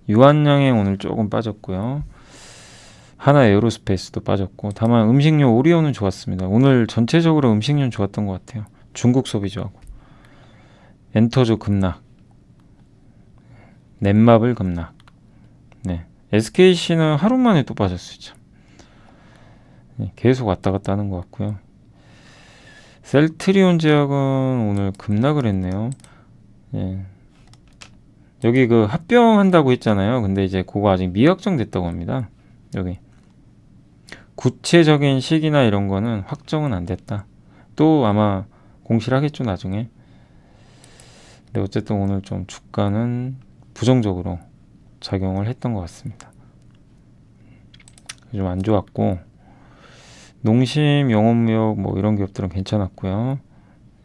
유한양행 오늘 조금 빠졌고요. 하나에어로스페이스도 빠졌고, 다만 음식료 오리온은 좋았습니다. 오늘 전체적으로 음식료는 좋았던 것 같아요. 중국 소비주하고. 엔터조 급락, 넷마블 급락. 네, SKC는 하루 만에 또 빠졌어요. 참. 네, 계속 왔다 갔다 하는 것 같고요. 셀트리온 제약은 오늘 급락을 했네요. 네. 여기 그 합병한다고 했잖아요. 근데 이제 그거 아직 미확정됐다고 합니다. 여기 구체적인 시기나 이런 거는 확정은 안 됐다. 또 아마 공시를 하겠죠, 나중에. 근데 어쨌든 오늘 좀 주가는 부정적으로 작용을 했던 것 같습니다. 좀 안 좋았고, 농심, 영업무역 뭐 이런 기업들은 괜찮았고요.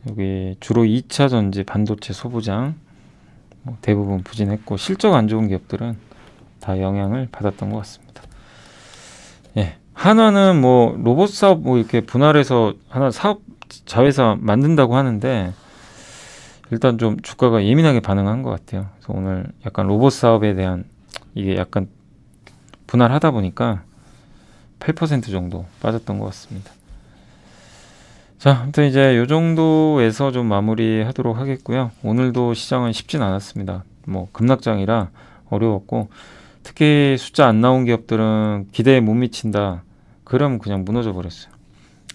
여기 주로 2차 전지, 반도체, 소부장 뭐 대부분 부진했고, 실적 안 좋은 기업들은 다 영향을 받았던 것 같습니다. 예, 한화는 뭐 로봇 사업 뭐 이렇게 분할해서 하나 사업 자회사 만든다고 하는데, 일단 좀 주가가 예민하게 반응한 것 같아요. 그래서 오늘 약간 로봇 사업에 대한 이게 약간 분할하다 보니까 8% 정도 빠졌던 것 같습니다. 자, 아무튼 이제 요 정도에서 좀 마무리하도록 하겠고요. 오늘도 시장은 쉽진 않았습니다. 뭐 급락장이라 어려웠고, 특히 숫자 안 나온 기업들은 기대에 못 미친다. 그럼 그냥 무너져 버렸어요.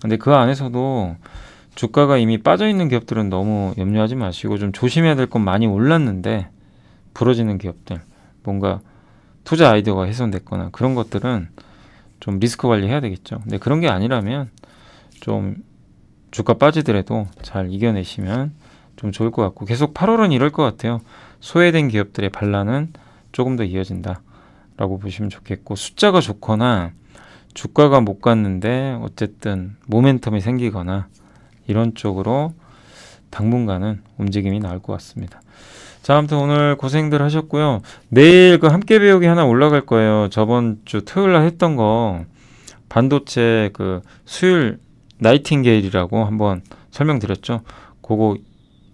근데 그 안에서도 주가가 이미 빠져 있는 기업들은 너무 염려하지 마시고, 좀 조심해야 될 건 많이 올랐는데 부러지는 기업들, 뭔가 투자 아이디어가 훼손됐거나 그런 것들은 좀 리스크 관리해야 되겠죠. 근데 그런 게 아니라면 좀 주가 빠지더라도 잘 이겨내시면 좀 좋을 것 같고, 계속 8월은 이럴 것 같아요. 소외된 기업들의 반란은 조금 더 이어진다 라고 보시면 좋겠고, 숫자가 좋거나 주가가 못 갔는데 어쨌든 모멘텀이 생기거나 이런 쪽으로 당분간은 움직임이 나올 것 같습니다. 자, 아무튼 오늘 고생들 하셨고요. 내일 그 함께 배우기 하나 올라갈 거예요. 저번 주 토요일 날 했던 거, 반도체 그 수율 나이팅게일이라고 한번 설명드렸죠. 그거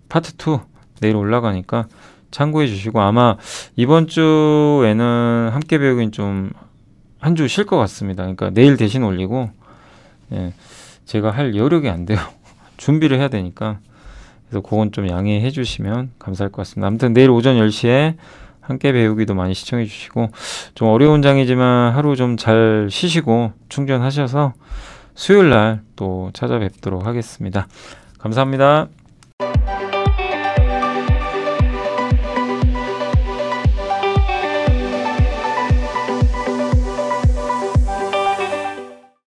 파트 2 내일 올라가니까 참고해 주시고, 아마 이번 주에는 함께 배우기는 좀 한 주 쉴 것 같습니다. 그러니까 내일 대신 올리고, 예, 제가 할 여력이 안 돼요. 준비를 해야 되니까. 그래서 그건 좀 양해해 주시면 감사할 것 같습니다. 아무튼 내일 오전 10시에 함께 배우기도 많이 시청해 주시고, 좀 어려운 장이지만 하루 좀 잘 쉬시고 충전하셔서 수요일 날 또 찾아뵙도록 하겠습니다. 감사합니다.